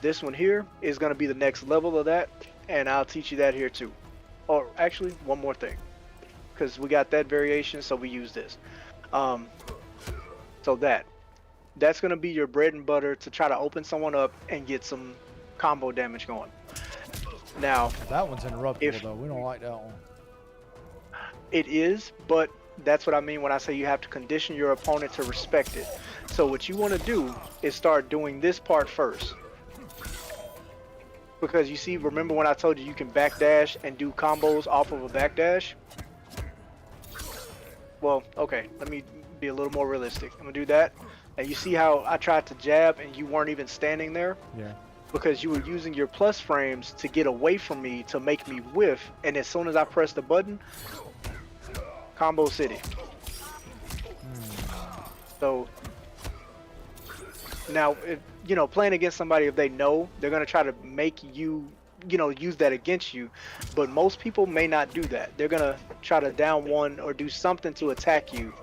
This one here is going to be the next level of that, and I'll teach you that here too. Or actually, one more thing, because we got that variation, so we use this. So that's going to be your bread and butter to try to open someone up and get some combo damage going. Now, That one's interruptible, If- though. We don't like that one. it is, but that's what I mean when I say you have to condition your opponent to respect it. So what you want to do is start doing this part first. Because you see, remember when I told you you can backdash and do combos off of a backdash? Well, okay, let me be a little more realistic. I'm gonna do that. And you see how I tried to jab and you weren't even standing there? Yeah. Because you were using your plus frames to get away from me to make me whiff, and as soon as I press the button, combo city. So now, you know, playing against somebody, if they know, they're gonna try to make you, you know, use that against you. But most people may not do that. They're gonna try to down 1 or do something to attack you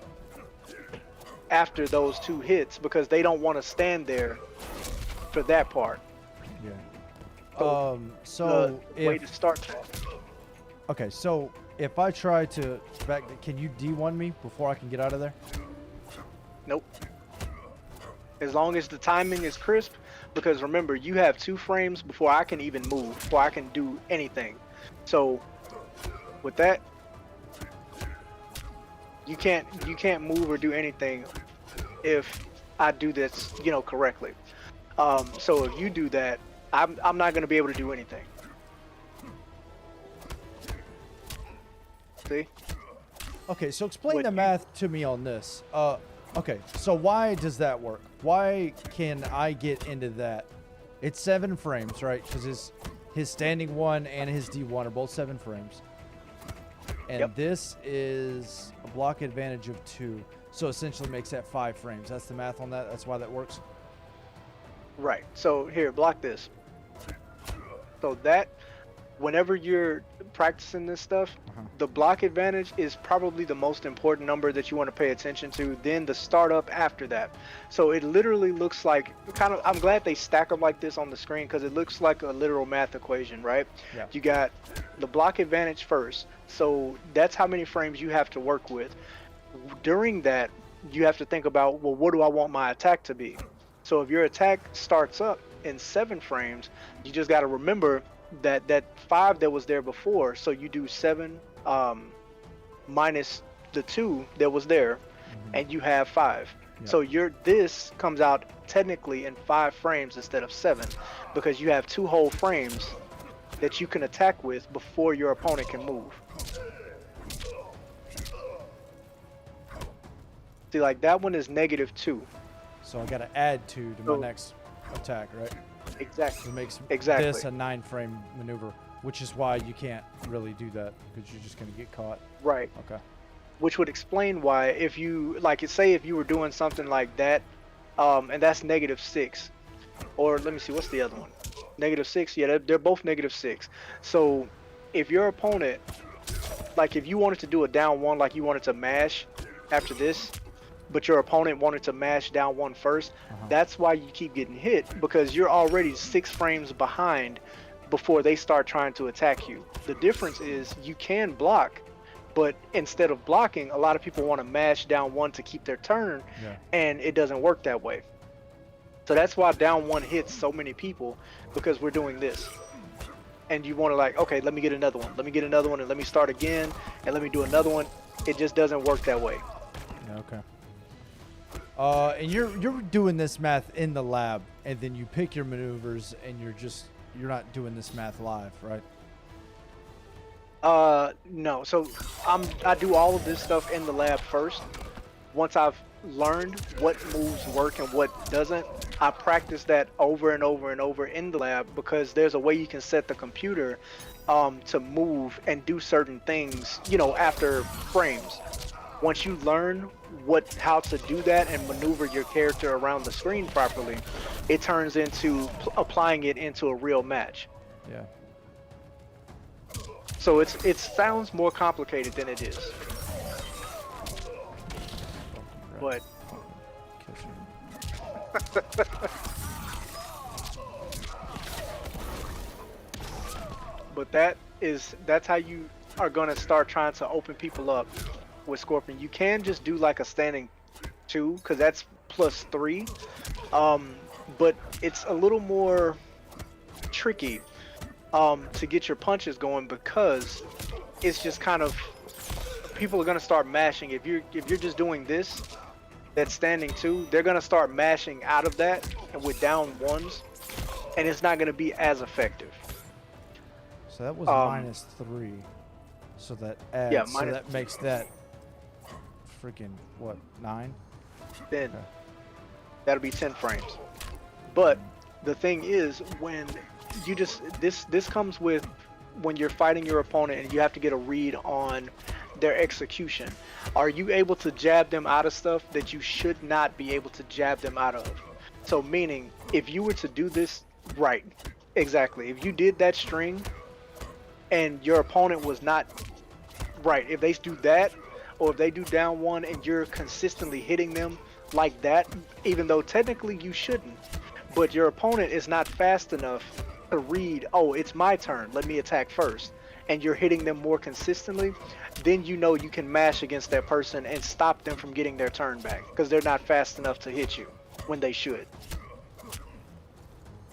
after those 2 hits, because they don't want to stand there for that part. Yeah. The way to if start that. okay, so if I try to can you D1 me before I can get out of there? Nope. As long as the timing is crisp, because remember, you have 2 frames before I can even move, before I can do anything. So with that, you can't move or do anything if I do this, you know, correctly. So if you do that, I'm not gonna be able to do anything. See? Okay, so explain What the you- math to me on this. Okay, so why does that work? Why can I get into that? It's 7 frames, right? Because his standing 1 and his D1 are both 7 frames. And Yep. this is a block advantage of 2. So essentially makes that 5 frames. That's the math on that. That's why that works. Right. So here, block this. So that, whenever you're practicing this stuff, the block advantage is probably the most important number that you want to pay attention to. Then the startup after that. So it literally looks like I'm glad they stack them like this on the screen because it looks like a literal math equation, right? Yeah. You got the block advantage first. So that's how many frames you have to work with. During that, you have to think about, well, what do I want my attack to be? So if your attack starts up in 7 frames, you just got to remember that 5 that was there before. So you do 7 minus the 2 that was there, and you have 5. Yeah. So this comes out technically in 5 frames instead of 7, because you have 2 whole frames that you can attack with before your opponent can move. See, like that one is -2. So I got to add 2 to my So- next attack, right? Exactly. It makes Exactly. this a 9-frame maneuver, which is why you can't really do that because you're just going to get caught. Right. Okay. Which would explain why, if you say if you were doing something like that, and that's -6, or let me see, what's the other one? -6. Yeah, they're both -6. So if your opponent, like if you wanted to do a down 1, like you wanted to mash after this, but your opponent wanted to mash down 1 first, that's why you keep getting hit, because you're already 6 frames behind before they start trying to attack you. The difference is you can block, but instead of blocking, a lot of people want to mash down 1 to keep their turn, and it doesn't work that way. So that's why down 1 hits so many people, because we're doing this. And you want to like, okay, let me get another one. Let me get another one, and let me start again, and let me do another one. It just doesn't work that way. Yeah, okay. And you're doing this math in the lab, and then you pick your maneuvers, and you're not doing this math live, right? No. So I do all of this stuff in the lab first. Once I've learned what moves work and what doesn't, I practice that over and over and over in the lab, because there's a way you can set the computer to move and do certain things, after frames. Once you learn how to do that and maneuver your character around the screen properly, it turns into applying it into a real match. Yeah. So it sounds more complicated than it is. But but that's how you are going to start trying to open people up with Scorpion. You can just do like a standing 2, because that's +3, but it's a little more tricky to get your punches going, because it's just kind of, people are going to start mashing. If you're just doing this, that standing 2, they're going to start mashing out of that and with down 1s, and it's not going to be as effective. So that was -3. So that adds. Yeah, so that makes that freaking what, 9? Then that'll be 10 frames. But the thing is, when you this comes with when you're fighting your opponent and you have to get a read on their execution. Are you able to jab them out of stuff that you should not be able to jab them out of? So meaning, if you were to do this right, exactly, if you did that string and your opponent was not right, if they do that, or if they do down 1 and you're consistently hitting them like that, even though technically you shouldn't, but your opponent is not fast enough to read, oh, it's my turn, let me attack first, and you're hitting them more consistently, then you know you can mash against that person and stop them from getting their turn back, because they're not fast enough to hit you when they should.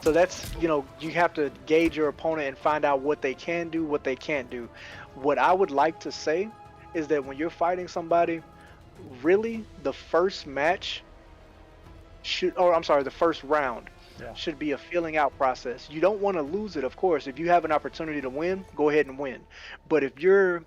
So that's, you have to gauge your opponent and find out what they can do, what they can't do. What I would like to say is that when you're fighting somebody, really the first match the first round should be a feeling out process. You don't want to lose it, of course. If you have an opportunity to win, go ahead and win. But if you're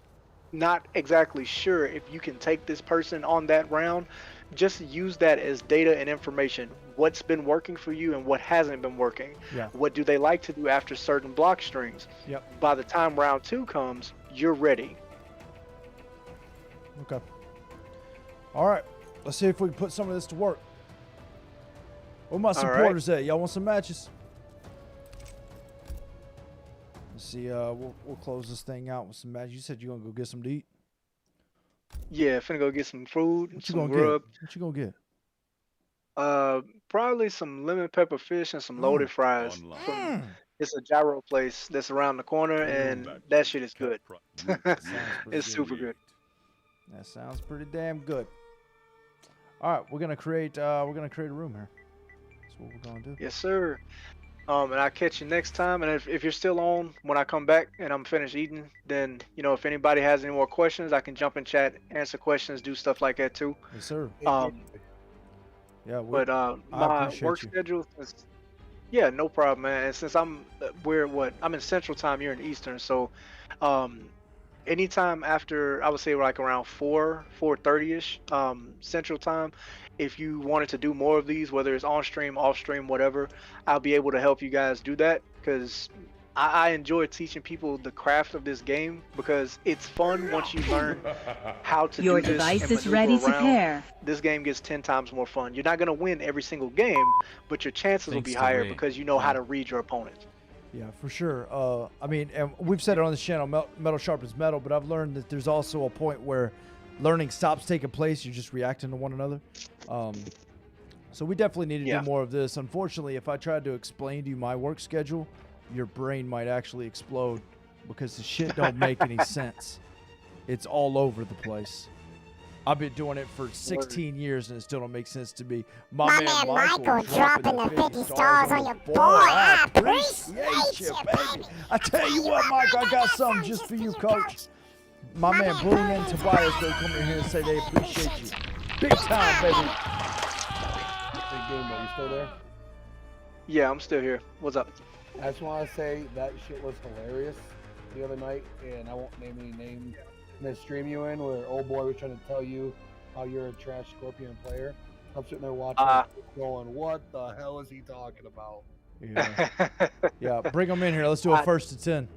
not exactly sure if you can take this person on that round, just use that as data and information. What's been working for you and what hasn't been working. Yeah. What do they like to do after certain block strings? Yep. By the time round 2 comes, you're ready. Okay. All right. Let's see if we can put some of this to work. Where my supporters at? Y'all want some matches? Let's see. We'll close this thing out with some matches. You said you're gonna go get some to eat. Yeah, finna go get some food, What you some gonna grub. get? What you gonna get? Probably some lemon pepper fish and some loaded fries. It's a gyro place that's around the corner, and that shit is good. It's super good. That sounds pretty damn good. All right, we're gonna create a room here. That's what we're gonna do. Yes, sir. And I'll catch you next time. And if you're still on when I come back and I'm finished eating, then if anybody has any more questions, I can jump in chat, answer questions, do stuff like that too. Yes, sir. Yeah. But my work schedule is, yeah, no problem, man. And since I'm in Central Time, you're in Eastern, so anytime after, I would say like around 4:30ish Central Time, if you wanted to do more of these, whether it's on stream, off stream, whatever, I'll be able to help you guys do that, because I enjoy teaching people the craft of this game, because it's fun once you learn how to Your do this device and is ready maneuver to around. pair. This game gets 10 times more fun. You're not going to win every single game, but your chances will be Thanks to higher Ray. because you know how to read your opponent. Yeah, for sure. I mean, and we've said it on this channel, metal sharpens metal, but I've learned that there's also a point where learning stops taking place. You're just reacting to one another. So we definitely need to do more of this. Unfortunately, if I tried to explain to you my work schedule, your brain might actually explode, because the shit don't make any sense. It's all over the place. I've been doing it for 16 years and it still don't make sense to me. My man Michael dropping the 50 stars on your boy. I appreciate you, baby. I tell you what, Michael, I got something just for you, coach. My man Bullying and Tobias, they'll come in here and say they appreciate you. Big time, baby. Big game, are you still there? Yeah, I'm still here. What's up? I just want to say that shit was hilarious the other night, and I won't name any names in the stream you in, where old boy was trying to tell you how you're a trash Scorpion player. I'm sitting there watching, going, what the hell is he talking about? Yeah. Yeah, bring them in here. Let's do a first to 10.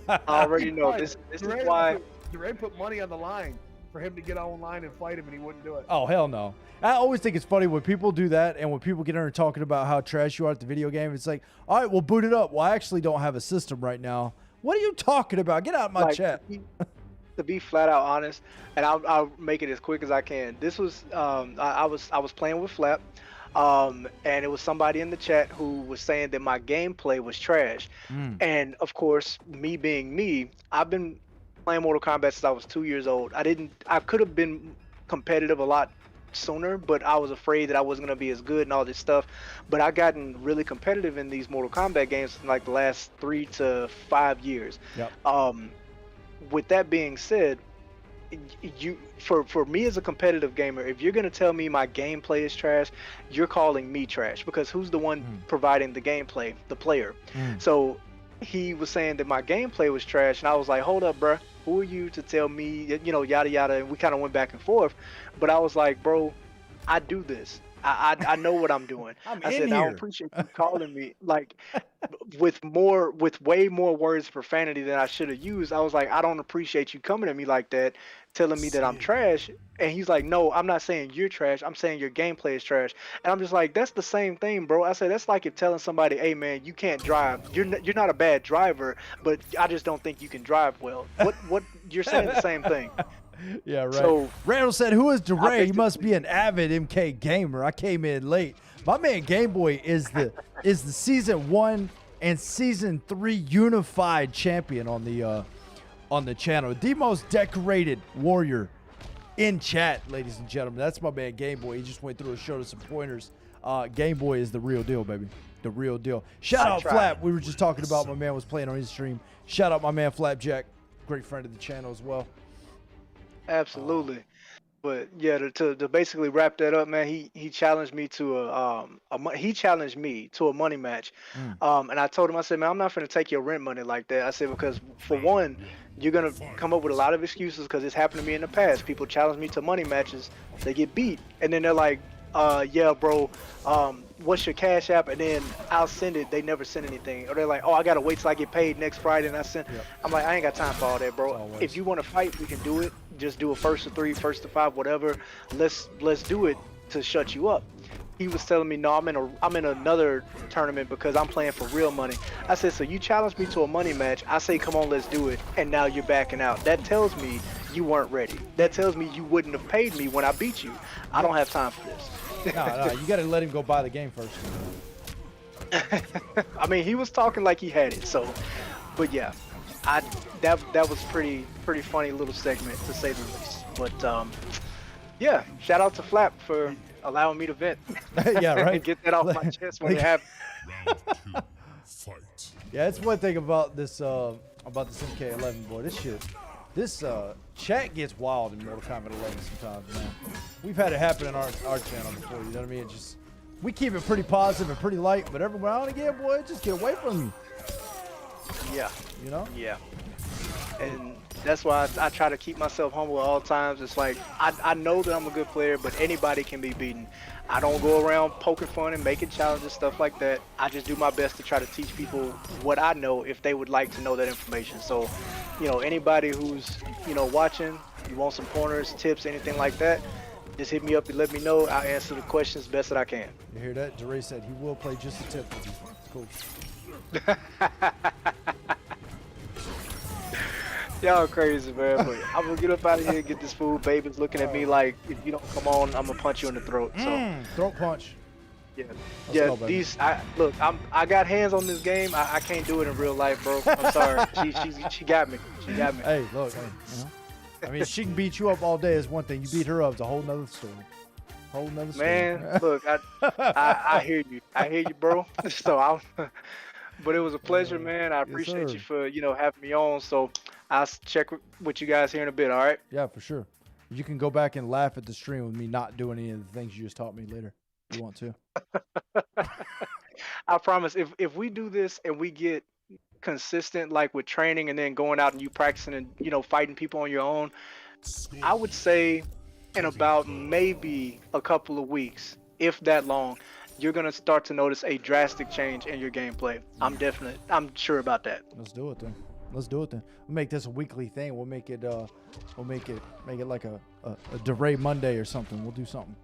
I already know. This is why. DeRay put money on the line for him to get online and fight him, and he wouldn't do it. Oh, hell no. I always think it's funny when people do that, and when people get in there talking about how trash you are at the video game, it's like, all right, well, boot it up. Well, I actually don't have a system right now. What are you talking about? Get out of my chat. To be flat out honest, and I'll make it as quick as I can. This was I was playing with Flap, and it was somebody in the chat who was saying that my gameplay was trash. And of course, me being me, I've been playing Mortal Kombat since I was 2 years old. I could have been competitive a lot sooner, but I was afraid that I wasn't going to be as good and all this stuff. But I gotten really competitive in these Mortal Kombat games in like the last 3 to 5 years. Yep. With that being said, for me as a competitive gamer, if you're going to tell me my gameplay is trash, you're calling me trash, because who's the one providing the gameplay? The player. So he was saying that my gameplay was trash, and I was like, hold up, bruh, who are you to tell me, yada yada, and we kind of went back and forth. But I was like, bro, I do this. I know what I'm doing. I said, I don't appreciate you calling me like with way more words of profanity than I should have used. I was like, I don't appreciate you coming at me like that, telling me that I'm trash. And he's like, no, I'm not saying you're trash. I'm saying your gameplay is trash. And I'm just like, that's the same thing, bro. I said, that's like if telling somebody, hey man, you can't drive. You're not a bad driver, but I just don't think you can drive well. What you're saying the same thing. Yeah, right. So, Randall said, who is DeRay? He must be an avid MK gamer. I came in late. My man Game Boy is the season 1 and season 3 unified champion on the channel. The most decorated warrior in chat, ladies and gentlemen. That's my man Game Boy. He just went through and showed us some pointers. Game Boy is the real deal, baby. The real deal. Shout out Flap. We were just talking about my man was playing on his stream. Shout out my man Flapjack. Great friend of the channel as well. Absolutely. But yeah, to basically wrap that up, man, he challenged me to a money match. And I told him, I said, man, I'm not going to take your rent money like that. I said, because for one, you're going to come up with a lot of excuses, because it's happened to me in the past. People challenge me to money matches, they get beat, and then they're like, yeah, bro, what's your Cash App? And then I'll send it. They never send anything. Or they're like, oh, I gotta wait till I get paid next Friday, and I send. Yep. I'm like, I ain't got time for all that, bro. Always. If you want to fight, we can do it. Just do a first to 3, first to 5, whatever. Let's do it to shut you up. He was telling me, no, I'm in another tournament because I'm playing for real money. I said, so you challenged me to a money match. I say, come on, let's do it. And now you're backing out. That tells me you weren't ready. That tells me you wouldn't have paid me when I beat you. I don't have time for this. No, you got to let him go buy the game first. I mean, he was talking like he had it. So, but yeah, that was pretty funny little segment to say the least. But yeah, shout out to Flap for allowing me to vent. Yeah, right. Get that off my chest when it happens. Round 2, fight. Yeah, that's one thing about this MK11 boy. This chat gets wild in Mortal Kombat 11 sometimes, man. We've had it happen in our channel before. You know what I mean? It just we keep it pretty positive and pretty light, but every now and again, boy, just get away from you. Yeah. You know? Yeah. And that's why I try to keep myself humble at all times. It's like I know that I'm a good player, but anybody can be beaten. I don't go around poking fun and making challenges, stuff like that. I just do my best to try to teach people what I know if they would like to know that information. So, you know, anybody who's, you know, watching, you want some pointers, tips, anything like that, just hit me up and let me know. I'll answer the questions best that I can. You hear that? Jeray said he will play just a tip with you. It's cool. Y'all crazy, man. But I'm gonna get up out of here and get this food. Baby's looking at me like, if you don't come on, I'm gonna punch you in the throat. So Throat punch. yeah, Let's go, baby. I got hands on this game. I can't do it in real life, bro. I'm sorry. She got me. She got me. Hey, look, hey, you know? I mean, she can beat you up all day is one thing. You beat her up is a whole nother story. Whole nother story. Man, look, I hear you. I hear you, bro. So but it was a pleasure, man. I appreciate sir. you for, you know, having me on. So I'll check with you guys here in a bit, all right? Yeah, for sure. You can go back and laugh at the stream with me not doing any of the things you just taught me later. If you want to. I promise, if we do this and we get consistent, like with training and then going out and you practicing and, you know, fighting people on your own, I would say in about maybe a couple of weeks, if that long, you're gonna start to notice a drastic change in your gameplay. I'm sure about that. Let's do it then. Let's do it then. We'll make this a weekly thing. We'll make it make it like a DeRay Monday or something. We'll do something.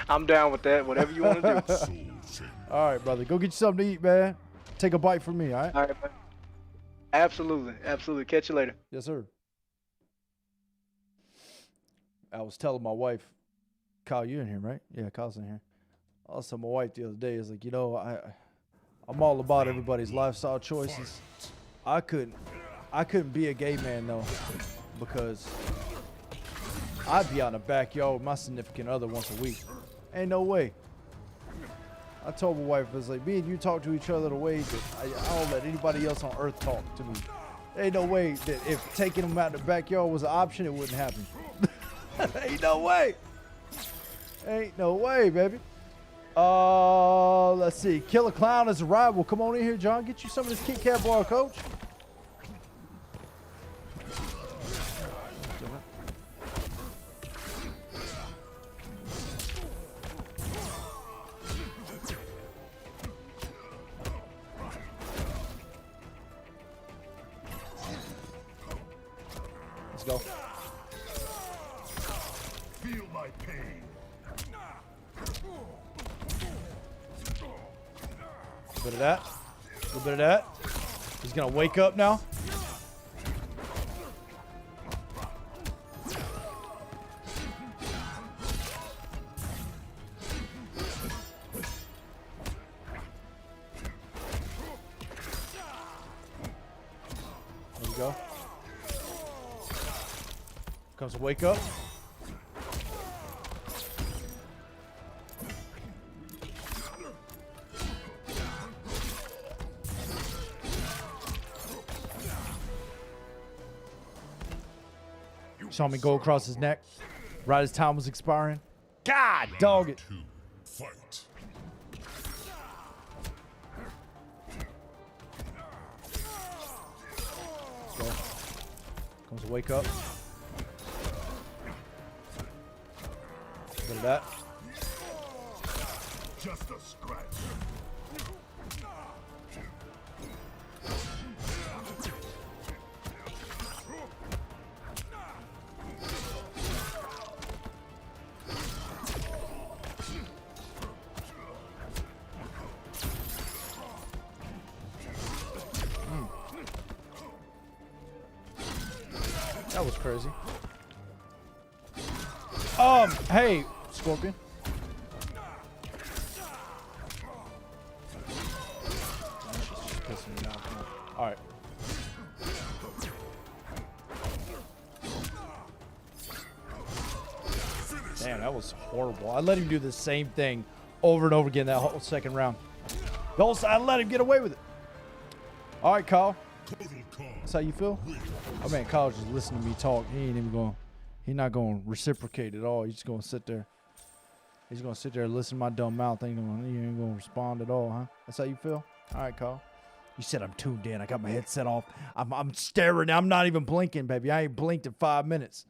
I'm down with that. Whatever you want to do. All right, brother. Go get you something to eat, man. Take a bite from me, all right? All right, man. Absolutely. Catch you later. Yes, sir. I was telling my wife, Kyle, you in here, right? Yeah, Kyle's in here. I was telling my wife the other day, it's like, you know, I'm all about everybody's lifestyle choices. I couldn't be a gay man though, because I'd be out in the backyard with my significant other once a week. Ain't no way. I told my wife, I was like, me and you talk to each other the way that I don't let anybody else on earth talk to me. Ain't no way that if taking them out in the backyard was an option, it wouldn't happen. Ain't no way. Ain't no way, baby. Let's see. Killer Clown has arrived. Well, come on in here, John. Get you some of this Kit Kat bar, coach. Let's go. Feel my pain. A bit of that. A little bit of that. He's gonna wake up now. There we go. Comes a wake up. Saw me go across his neck right as time was expiring. God, dog it. 2, fight. Go. Comes a wake up. bit of that. Just a scratch. That was crazy. Hey, Scorpion. Pissing me off. All right. Damn, that was horrible. I let him do the same thing over and over again that whole second round. I let him get away with it. All right, Kyle. That's how you feel? Oh man, Kyle's just listening to me talk. He ain't even going. He's not going to reciprocate at all. He's just going to sit there. He's going to sit there and listen to my dumb mouth. He ain't going to respond at all, huh? That's how you feel? All right, Kyle. You said I'm tuned in. I got my headset off. I'm staring. I'm not even blinking, baby. I ain't blinked in 5 minutes.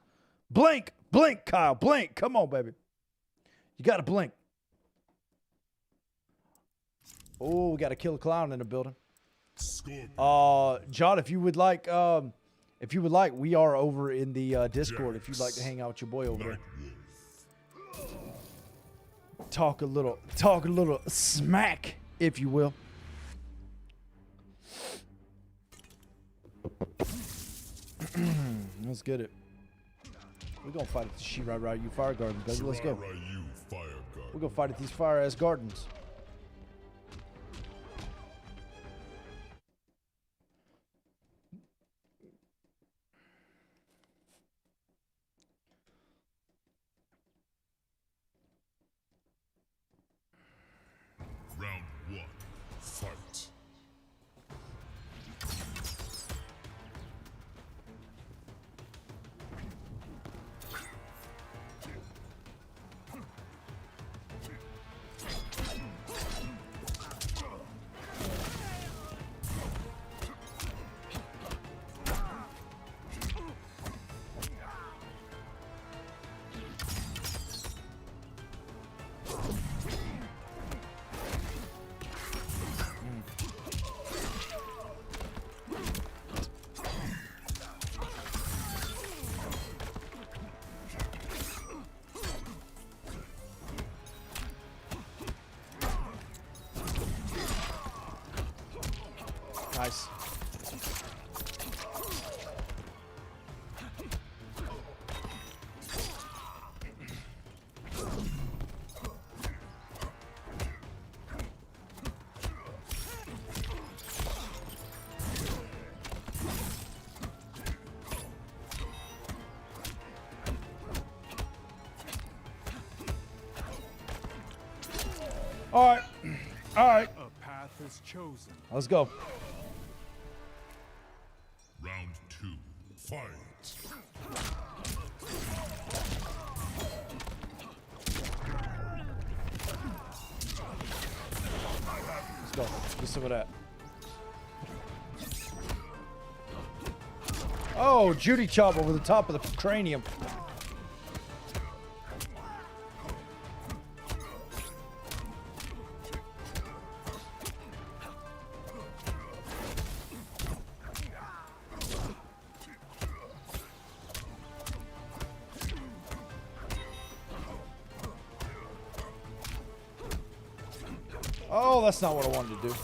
Blink, blink, Kyle, blink. Come on, baby. You got to blink. Oh, we got a killer clown in the building. John, if you would like, we are over in the Discord. If you'd like to hang out with your boy over there, talk a little smack, if you will. Let's get it. We're gonna fight at the Shirai-Ryu Fire Gardens, baby. Let's go. We're gonna fight at these fire ass gardens. Round 1. Fight. Nice. All right. All right. A path is chosen. Let's go. Round 2. Fight. Let's go. Do some of that. Oh, Judy chop over the top of the cranium. Oh, that's not what I wanted to do.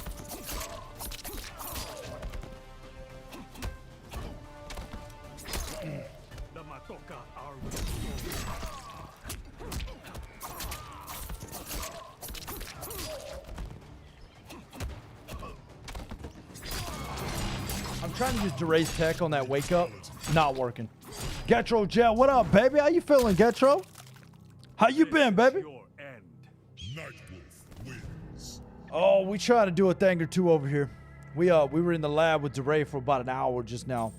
I'm trying to use Duray's tech on that wake up. Not working. Getro Gel, what up, baby? How you feeling, Getro? How you been, baby? Oh, we trying to do a thing or two over here. We were in the lab with Duray for about an hour just now.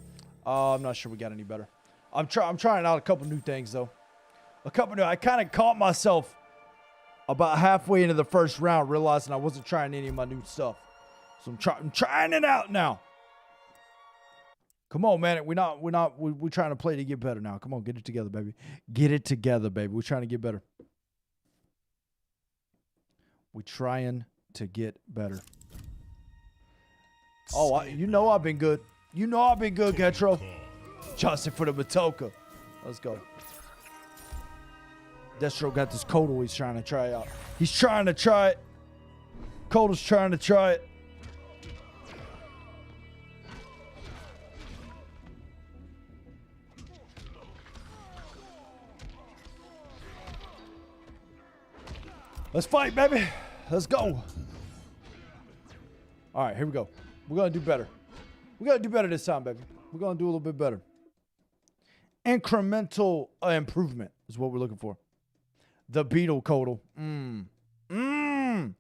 I'm not sure we got any better. I'm trying out a couple new things though. I kind of caught myself about halfway into the first round, realizing I wasn't trying any of my new stuff. So I'm trying it out now. Come on, man. We're trying to play to get better now. Come on, get it together, baby. Get it together, baby. We're trying to get better. We trying to get better. Oh, you know I've been good. You know I've been good, Getro. Justin for the Matoka. Let's go. Destro got this Kodal he's trying to try out. He's trying to try it. Kodal's trying to try it. Let's fight, baby. Let's go. All right, here we go. We're going to do better. We're going to do better this time, baby. We're going to do a little bit better. Incremental improvement is what we're looking for. The Beetle Kodal. Round 1.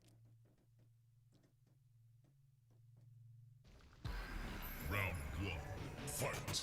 Fight.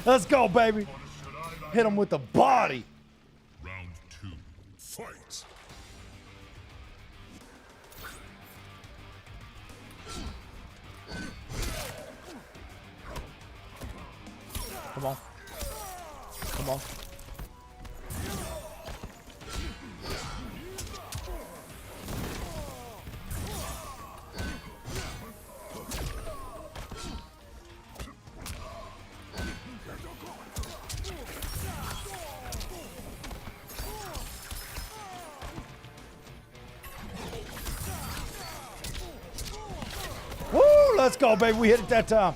Let's go, baby. Hit him with the body. Round 2. Fight. Come on. Come on. Woo! Let's go, baby. We hit it that time.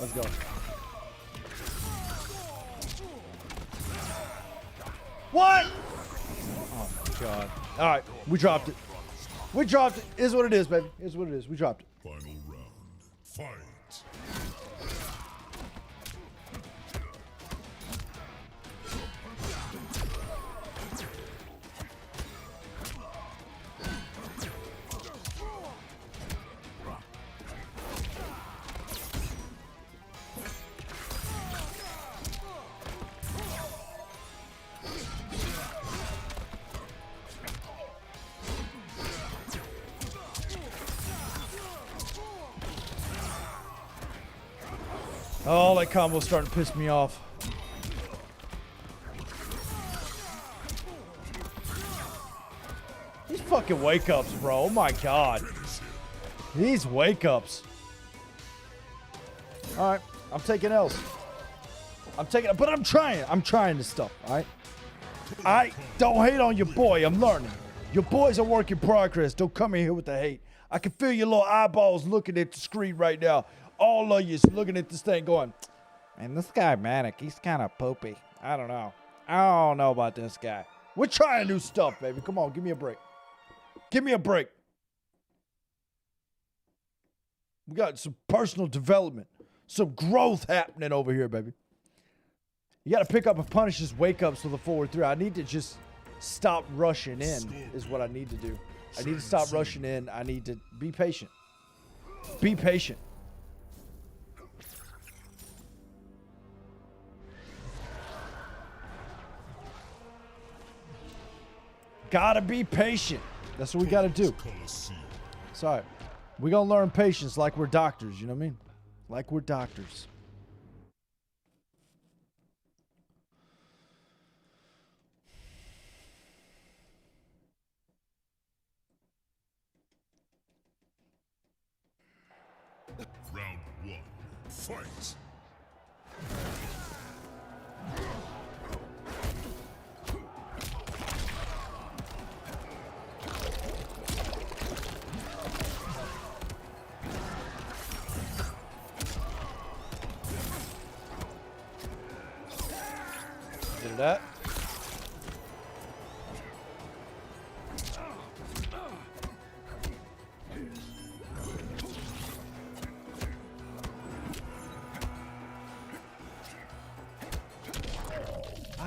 Let's go. What? Oh my God. All right, we dropped it. We dropped it. Is what it is, baby. Is what it is. We dropped it. Final round. Fight. Oh, that combo's starting to piss me off. These fucking wake-ups, bro. Oh my God. These wake-ups. All right, I'm taking L's. But I'm trying. I'm trying this stuff, all right? I don't hate on your boy. I'm learning. Your boy's a work in progress. Don't come in here with the hate. I can feel your little eyeballs looking at the screen right now. All of you looking at this thing going, man, this guy Manic, he's kind of poopy. I don't know. I don't know about this guy. We're trying new stuff, baby. Come on, give me a break. Give me a break. We got some personal development, some growth happening over here, baby. You got to pick up and punish his wake-ups to the forward through. I need to just stop rushing in is what I need to do. I need to stop rushing in. I need to be patient. Be patient. Gotta be patient. That's what we gotta do. Sorry. We're gonna learn patience like we're doctors, you know what I mean? Like we're doctors. Round 1. Fight. that.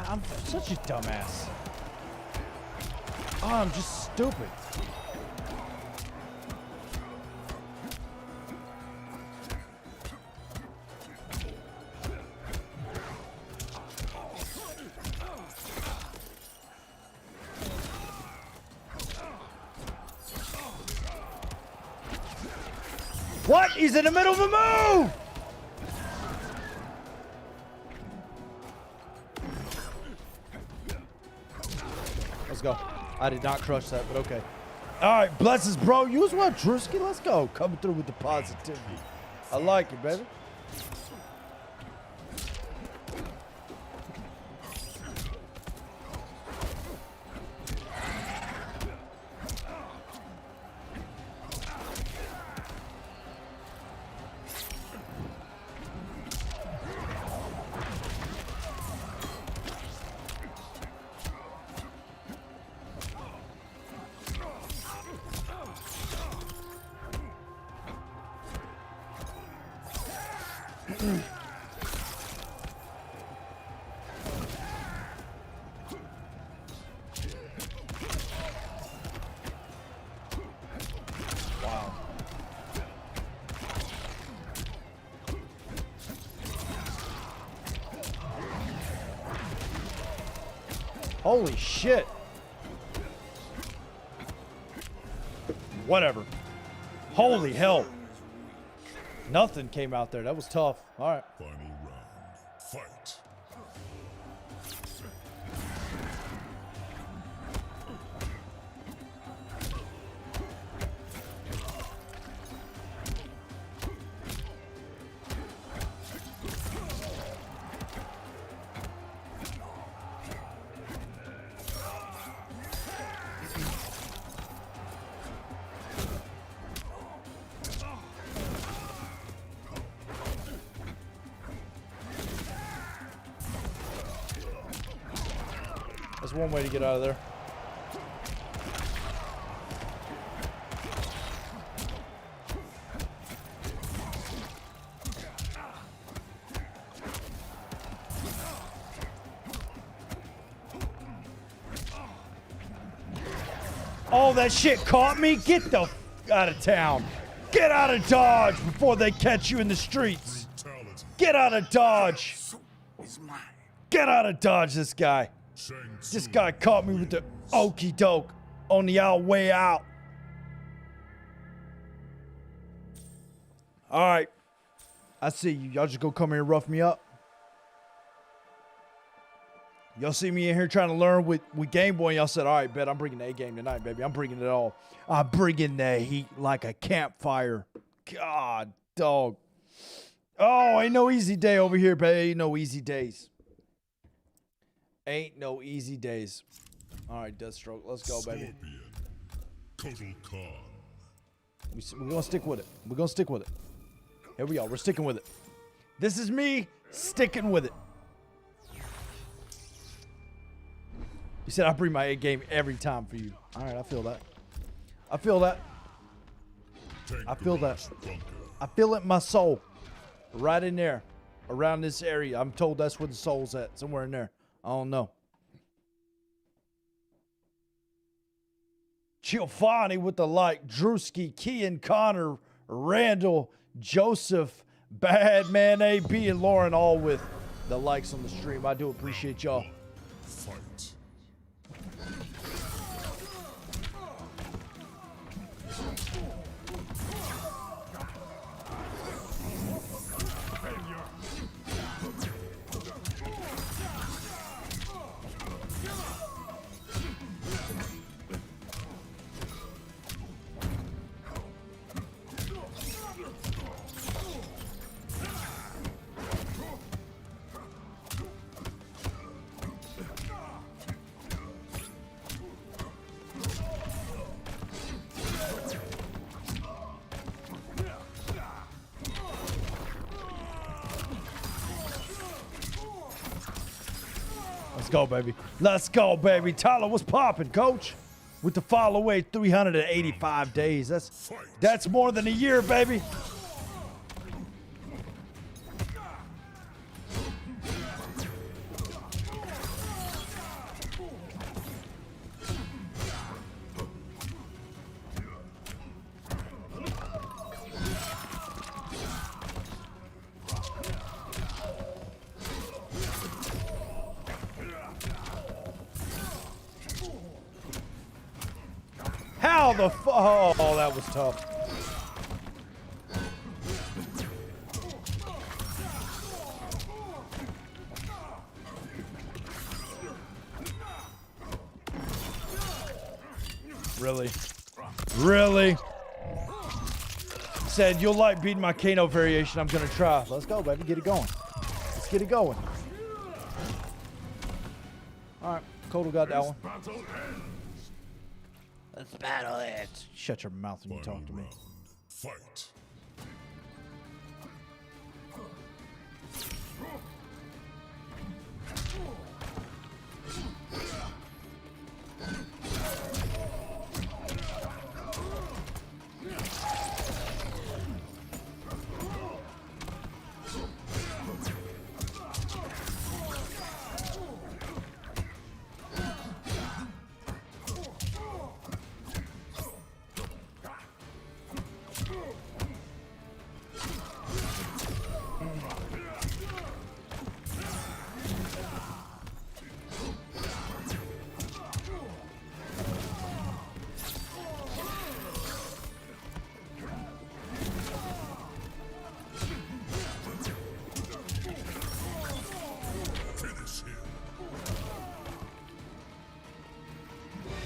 I'm such a dumbass. Oh, I'm just stupid. What? He's in the middle of a move! Let's go. I did not crush that, but okay. All right, blesses, bro. You as well, Drewski. Let's go. Coming through with the positivity. I like it, baby. Wow. Holy shit. Whatever. Holy hell. Nothing came out there. That was tough. All right. Final round. Fight. That's one way to get out of there. Oh, that shit caught me. Get the f out of town. Get out of Dodge before they catch you in the streets. Brutality. Get out of Dodge. Get out of Dodge, this guy. Shang This Tsung guy caught me with the okey doke on the way out. All right. I see you. Y'all just go come here and rough me up. Y'all see me in here trying to learn with Game Boy, and y'all said, all right, bet I'm bringing the A game tonight, baby. I'm bringing it all. I'm bringing the heat like a campfire. God, dog. Oh, ain't no easy day over here, baby. Ain't no easy days. Ain't no easy days. All right, Deathstroke. Let's go, baby. Scorpion. Kotal Khan. We're going to stick with it. We're going to stick with it. Here we go. We're sticking with it. This is me sticking with it. You said I bring my A game every time for you. All right, I feel that. I feel that. I feel that. I feel it in my soul. Right in there. Around this area. I'm told that's where the soul's at. Somewhere in there. I don't know. Giovanni with the like. Drewski, Kean, Connor, Randall, Joseph, Badman AB, and Lauren all with the likes on the stream. I do appreciate y'all. Fight. go, baby. Let's go, baby. Tyler, what's popping, coach? With the fall away 385 days. That's more than a year, baby. How the oh, that was tough. Really? Really? Said you'll like beating my Kano variation. I'm gonna try. Let's go, baby. Get it going. Let's get it going. All right, Kodo got that one. Let's battle it. Shut your mouth when you talk to me. Fight.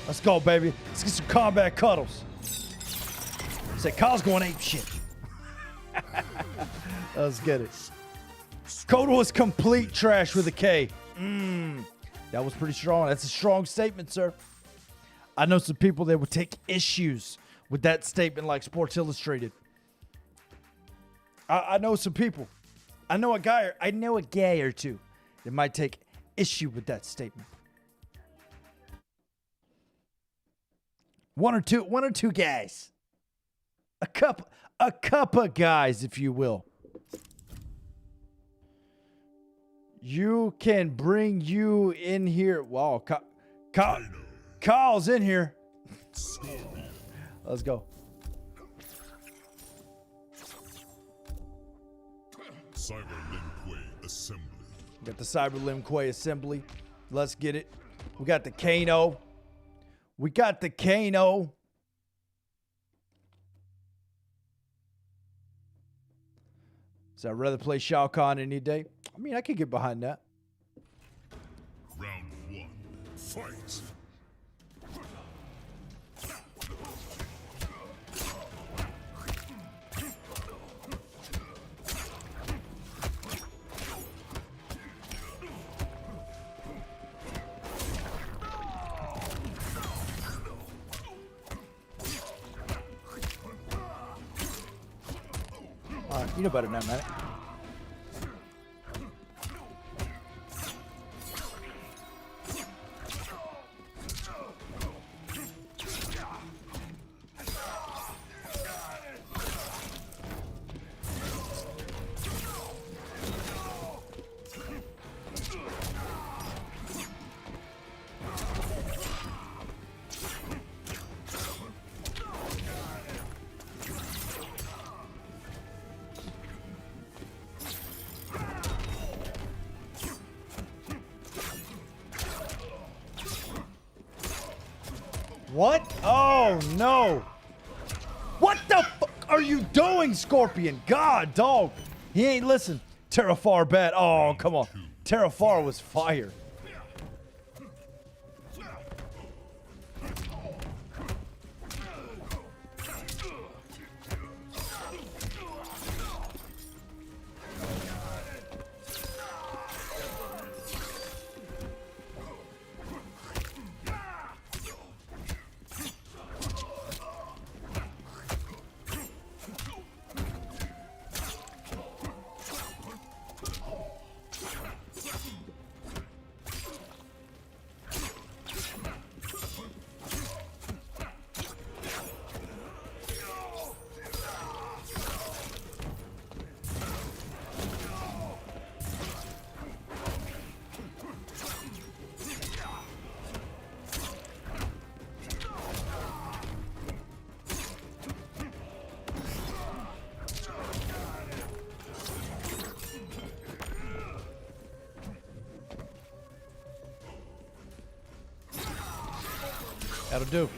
Let's go, baby. Let's get some combat cuddles. Say, Kyle's going ape shit. Let's get it. Kodo was complete trash with a K. That was pretty strong. That's a strong statement, sir. I know some people that would take issues with that statement, like Sports Illustrated. I know some people. I know a guy or two that might take issue with that statement. One or two guys. A cup of guys, if you will. You can bring you in here. Wow, Kyle's in here. Let's go. Cyber Limquay Assembly. Got the Cyber Limquay Assembly. Let's get it. We got the Kano. We got the Kano. So I'd rather play Shao Kahn any day. I mean, I could get behind that. Round 1. Fight. All right, you know better than that, Manic. What? Oh, no. What the fuck are you doing, Scorpion? God, dog. He ain't listen. Terrafar bad. Oh, come on. Terrafar was fire. That'll do.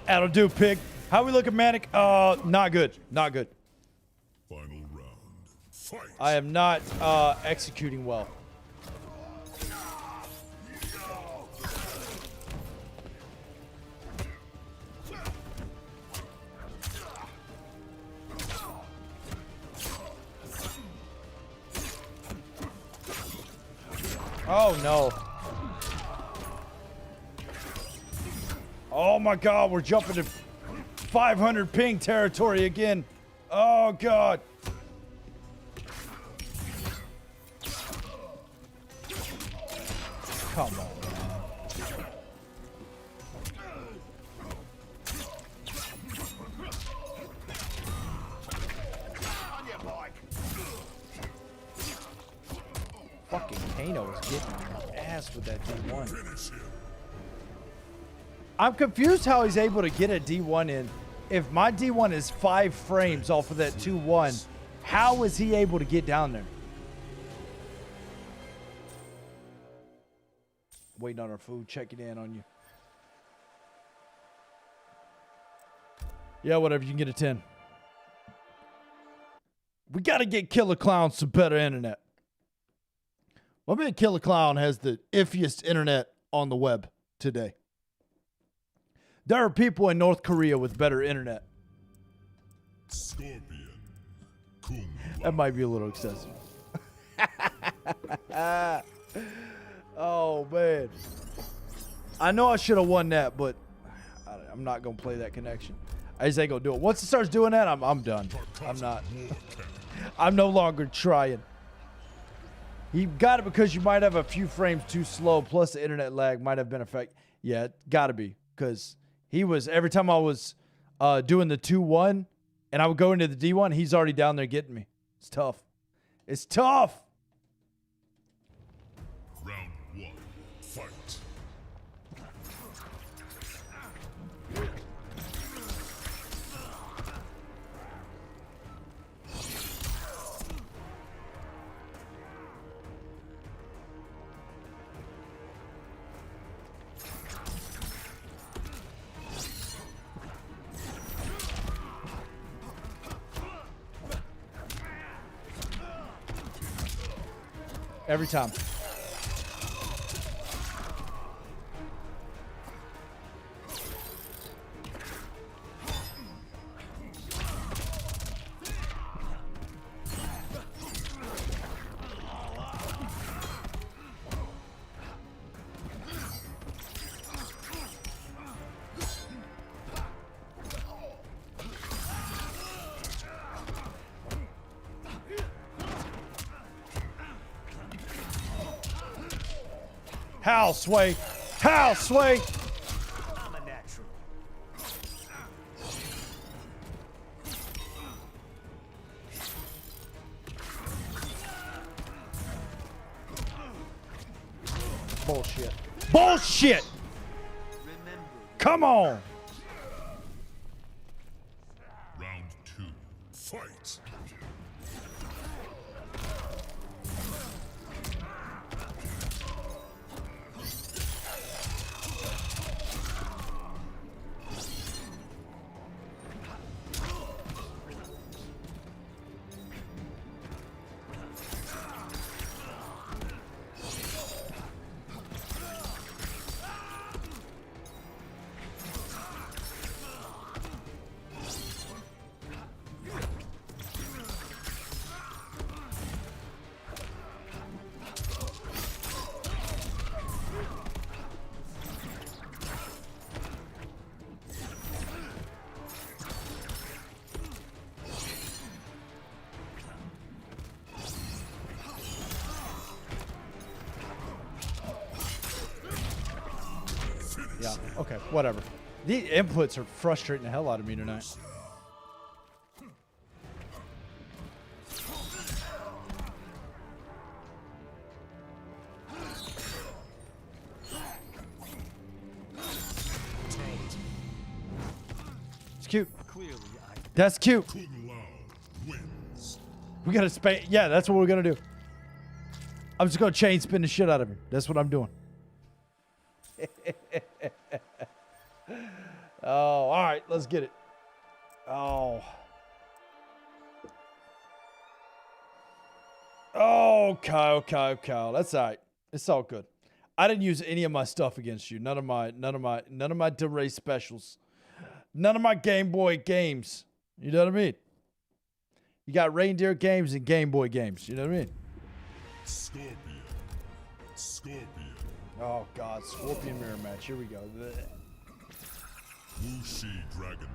That'll do, pig. How we looking, Manic? Not good. Not good. Final round. Fight. I am not executing well. Oh no. Oh my god, we're jumping to 500 ping territory again. Oh god. Come on, man. Fucking Kano is getting my ass with that D1. I'm confused how he's able to get a D1 in. If my D1 is 5 frames off of that 2-1, how is he able to get down there? Waiting on our food, checking in on you. Yeah, whatever, you can get a 10. We got to get Killer Clown some better internet. My man Killer Clown has the iffiest internet on the web today. There are people in North Korea with better internet. Scorpion. Kung That might be a little excessive. Oh, man. I know I should have won that, but I'm not going to play that connection. I just ain't going to do it. Once it starts doing that, I'm done. I'm not. I'm no longer trying. You got it because you might have a few frames too slow, plus the internet lag might have been affected. Yeah, it got to be, because he was, every time I was doing the 2-1 and I would go into the D1, he's already down there getting me. It's tough. It's tough. Round 1. Fight. Every time. How, Sway? How, Sway? I'm a natural. Bullshit. Bullshit! Remember, Come on! Round 2. Fight. Yeah, okay, whatever. The inputs are frustrating the hell out of me tonight. It's cute. clearly I That's cute. Kung Lao wins. We gotta spam. Yeah, that's what we're gonna do. I'm just gonna chain spin the shit out of him. That's what I'm doing. Oh, all right. Let's get it. Oh. Oh, Kyle. That's all right. It's all good. I didn't use any of my stuff against you. None of my DeRay specials. None of my Game Boy games. You know what I mean? You got reindeer games and Game Boy games. You know what I mean? Scorpion. Oh, God. Scorpion mirror match. Here we go. Wuxi Dragon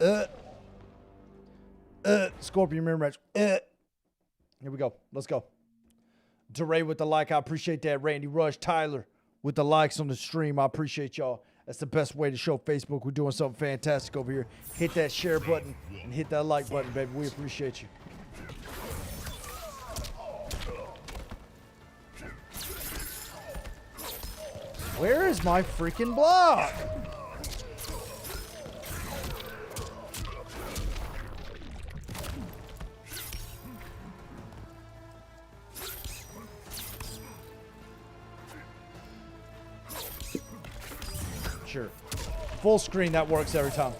Grove. Scorpion mirror match. Here we go. Let's go. DeRay with the like. I appreciate that. Randy Rush. Tyler with the likes on the stream. I appreciate y'all. That's the best way to show Facebook we're doing something fantastic over here. Hit that share button and hit that like button, baby. We appreciate you. Where is my freaking block? Sure. Full screen, that works every time.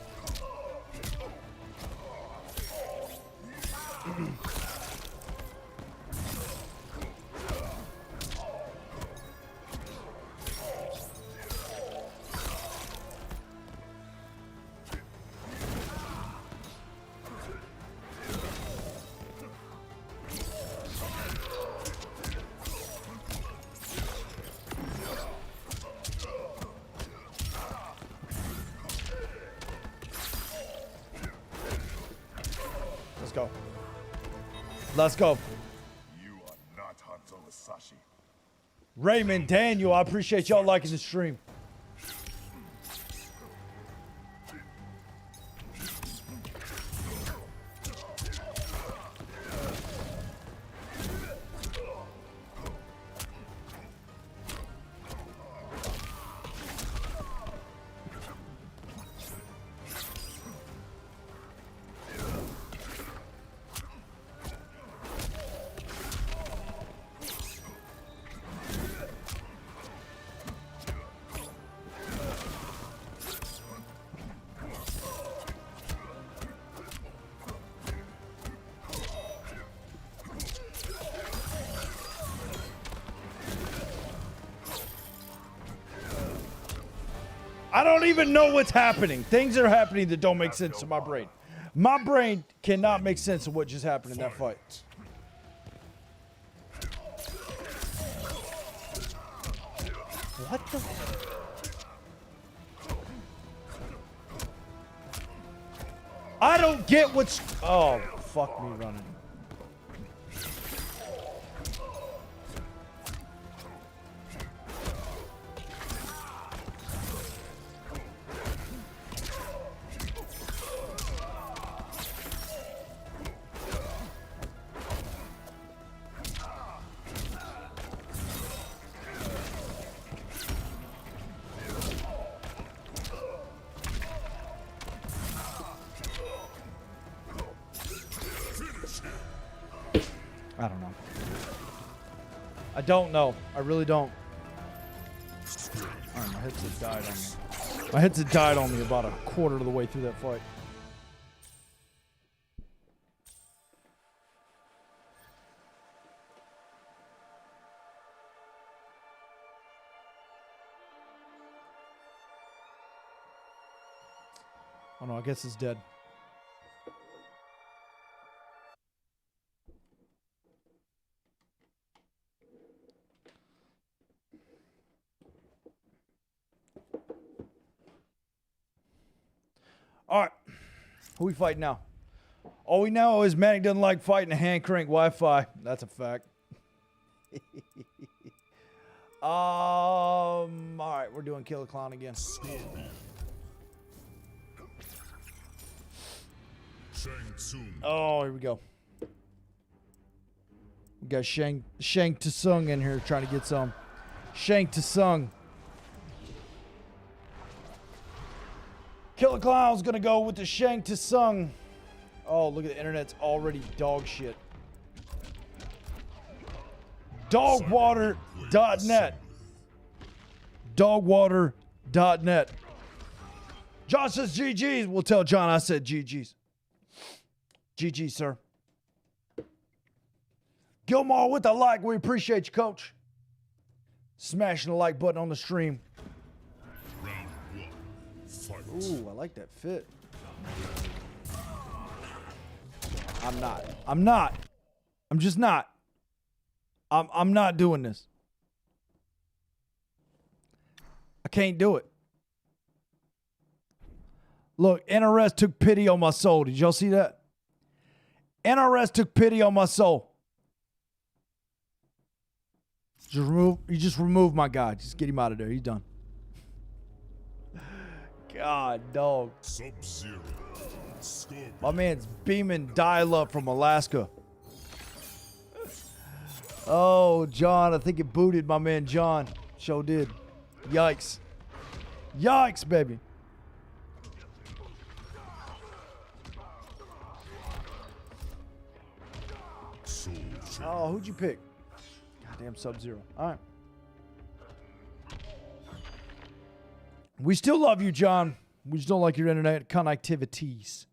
Let's go. Let's go. You are not Hanzo Masashi. Raymond, Daniel, I appreciate y'all liking the stream. I don't even know what's happening. Things are happening that don't make sense to my brain. My brain cannot make sense of what just happened in that fight. What the? I don't get what's... Oh, fuck me running. I don't know. I don't know. I really don't. Alright, my headset died on me. My headset died on me about a quarter of the way through that fight. Oh no, I guess it's dead. All right, who we fighting now? All we know is Manic doesn't like fighting a hand crank Wi-Fi. That's a fact. All right, we're doing Killer Clown again. Oh, here we go. We got Shang Tsung in here trying to get some. Shang Tsung. Killer Clown's gonna go with the Shang Tsung. Oh, look at the internet's already dog shit. Dogwater.net. dogwater.net. John says GG's. We'll tell John I said GG's. GG, sir. Gilmore with the like. We appreciate you, coach. Smashing the like button on the stream. Round one. Fight. Ooh, I like that fit. I'm not. I'm just not. I'm not doing this. I can't do it. Look, NRS took pity on my soul. Did y'all see that? NRS took pity on my soul. You just remove my guy. Just get him out of there. He's done. God, dog. Sub-Zero. Scorpion. My man's beaming dial-up from Alaska. Oh, John, I think it booted my man John. Sure did. Yikes. Yikes, baby. Soul Chain. Oh, who'd you pick? Goddamn Sub-Zero. All right. We still love you, John. We just don't like your internet connectivities.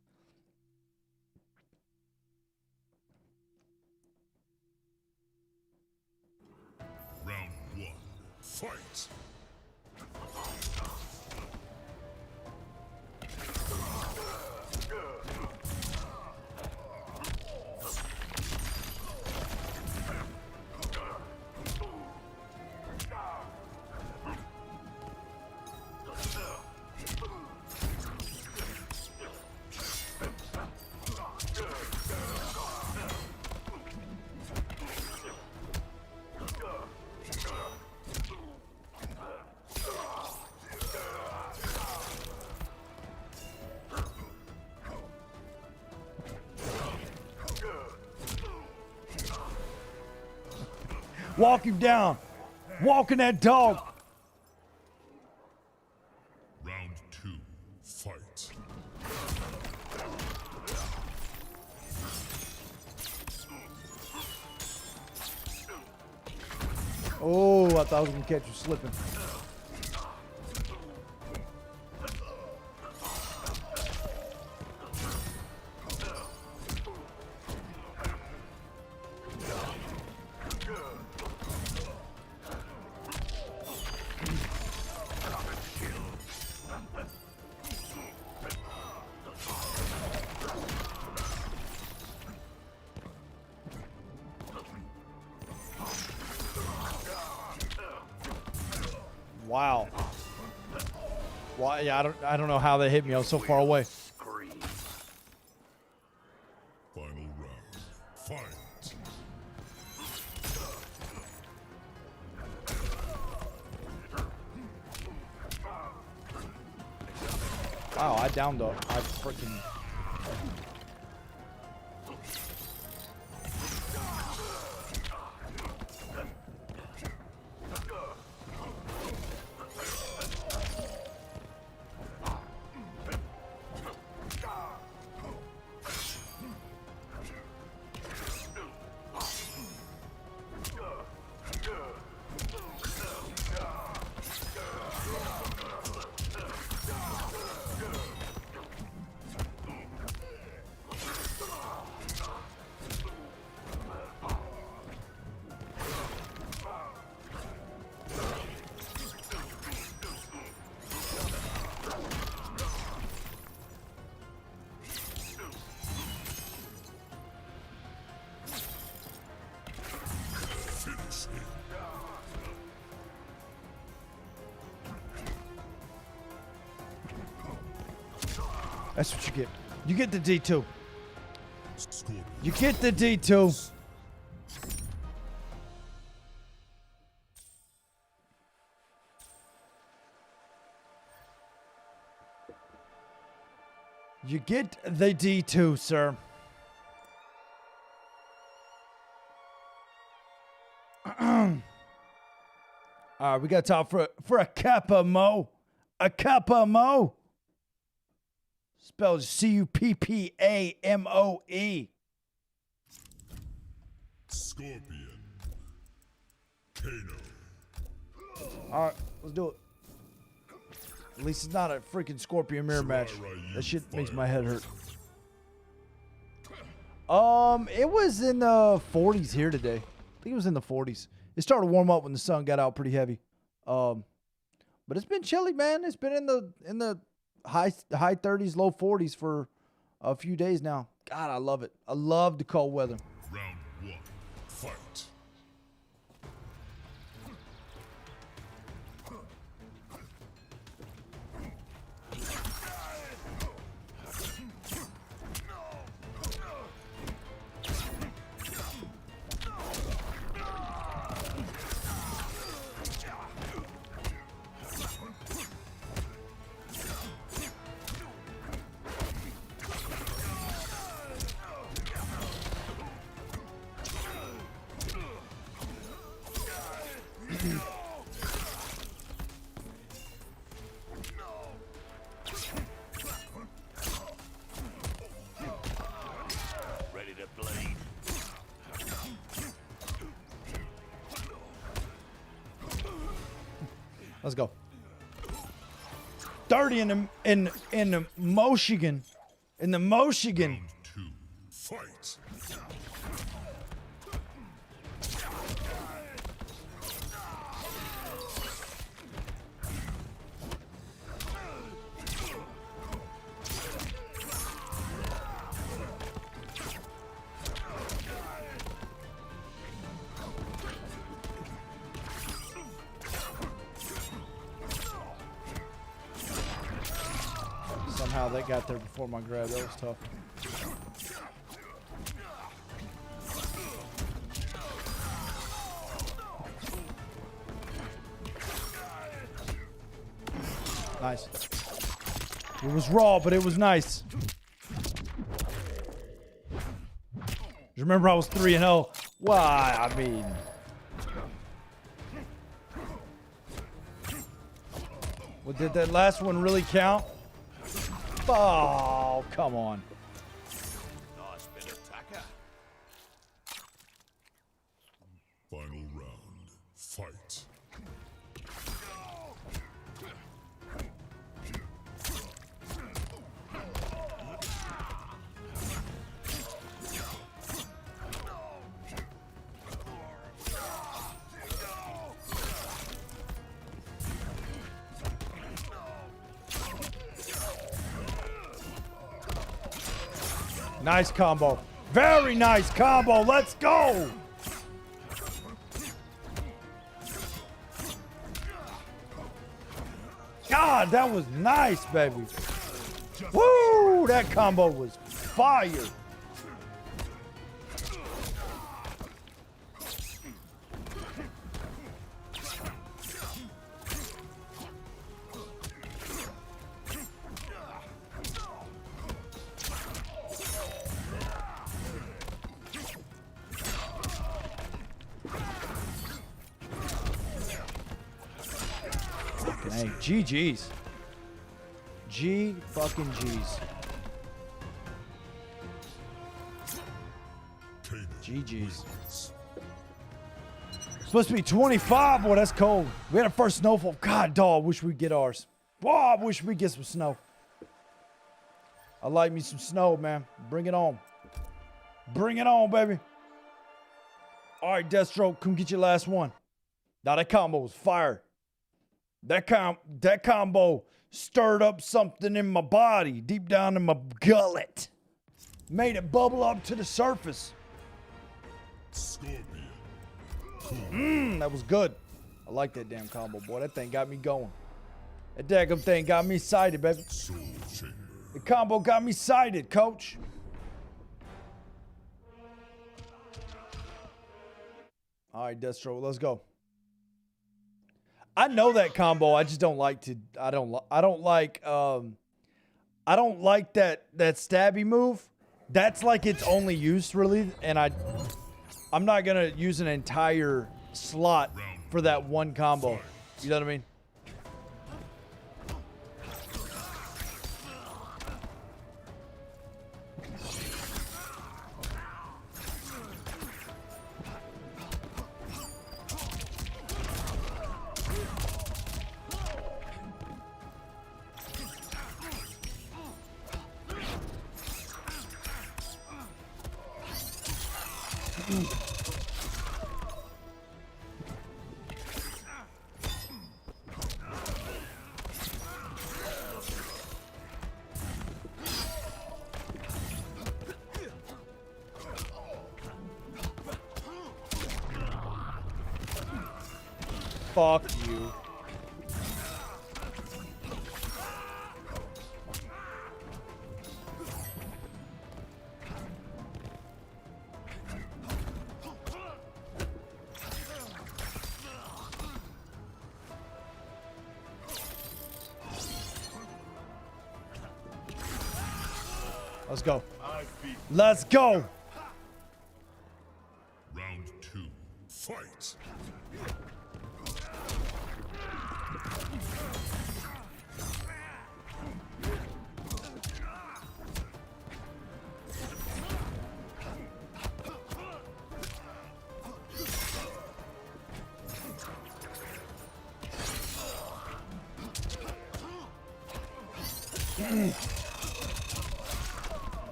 Round one. Fight. Walk him down. Walking that dog. Round two. Fight. Oh, I thought I was going to catch you slipping. Wow. Why? Yeah, I don't know how they hit me. I was so far away. Final round. Fight. Wow, I downed up. I freaking. That's what you get. You get the D2. Scorpion. You get the D2. You get the D2, sir. All right, we got time for a Kappa Mo. A Kappa Mo. Spelled Cuppamoe. Scorpion. Kano. All right, let's do it. At least it's not a freaking Scorpion mirror match. That shit makes my head hurt. It was in the 40s here today. I think it was in the 40s. It started to warm up when the sun got out pretty heavy. But it's been chilly, man. It's been in the high 30s, low 40s for a few days now. God, I love it. I love the cold weather. Round 1. Fight. Ready to bleed. Let's go. 30 in the Michigan. In the Michigan. Round 2. Fight. Somehow that got there before my grab. That was tough. Nice. It was raw, but it was nice. Remember, I was 3-0. Why? I mean, well, did that last one really count? Oh, come on. Nice bit of tacker. Final round. Fight. Nice combo. Very nice combo. Let's go. God, that was nice, baby. Woo! That combo was fire. Hey, GG's. G fucking G's. GG's. Supposed to be 25. Boy, that's cold. We had our first snowfall. God, dog, wish we'd get ours. Boy, I wish we'd get some snow. I like me some snow, man. Bring it on. Bring it on, baby. All right, Deathstroke, come get your last one. Now, that combo was fire. That combo stirred up something in my body, deep down in my gullet. Made it bubble up to the surface. Scorpion. That was good. I like that damn combo, boy. That thing got me going. That daggum thing got me excited, baby. Soul Chamber. The combo got me excited, coach. All right, Deathstroke, let's go. I know that combo. I just don't like to. I don't like that stabby move. That's like its only use really, and I'm not gonna use an entire slot for that one combo. You know what I mean? Fuck you. Let's go. Let's go. Round 2. Fight.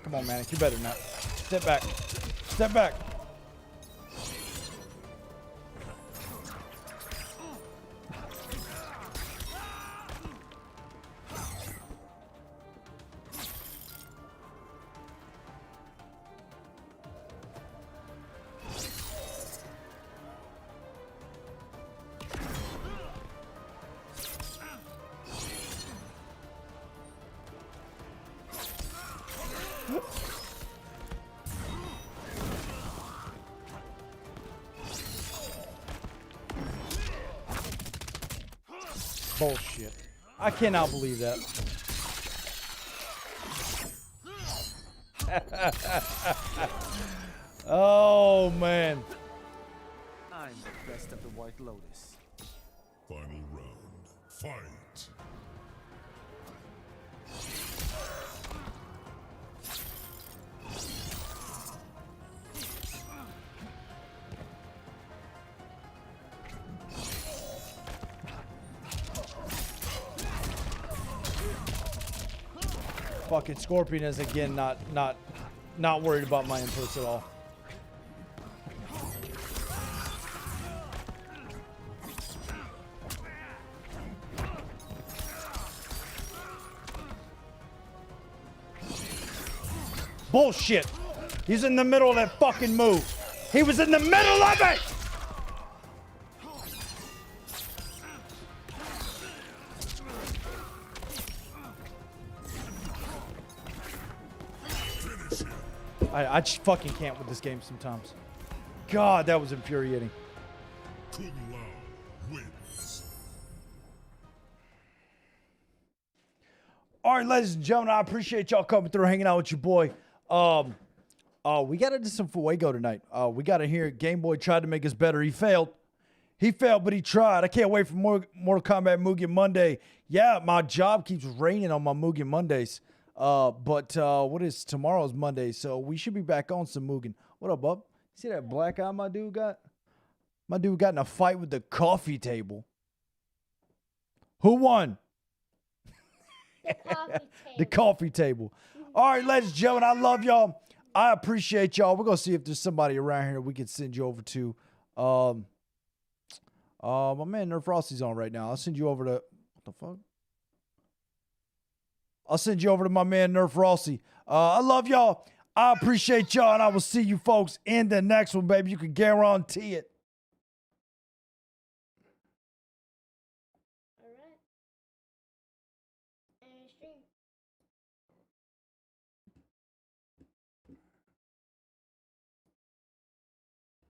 Come on, Manic. You better not. Step back. Step back. Bullshit. I cannot believe that. Oh, man. I'm the best of the White Lotus. Final round. Fight. Fucking Scorpion is again not worried about my inputs at all. Bullshit. He's in the middle of that fucking move. He was in the middle of it. I just fucking can't with this game sometimes. God, that was infuriating. Kung Lao wins. All right, ladies and gentlemen, I appreciate y'all coming through, hanging out with your boy. We got to do some Fuego tonight. We got to hear Game Boy tried to make us better. He failed. He failed, but he tried. I can't wait for more Mortal Kombat Mugen Monday. Yeah, my job keeps raining on my Mugen Mondays. But what is tomorrow's Monday? So we should be back on some Mugen. What up, bub? See that black eye my dude got? My dude got in a fight with the coffee table. Who won? The coffee table. All right, ladies and gentlemen, I love y'all. I appreciate y'all. We're gonna see if there's somebody around here we can send you over to. My man Nerf Frosty's on right now. I'll send you over to what the fuck? I'll send you over to my man Nerf Frosty. I love y'all. I appreciate y'all, and I will see you folks in the next one, baby. You can guarantee it.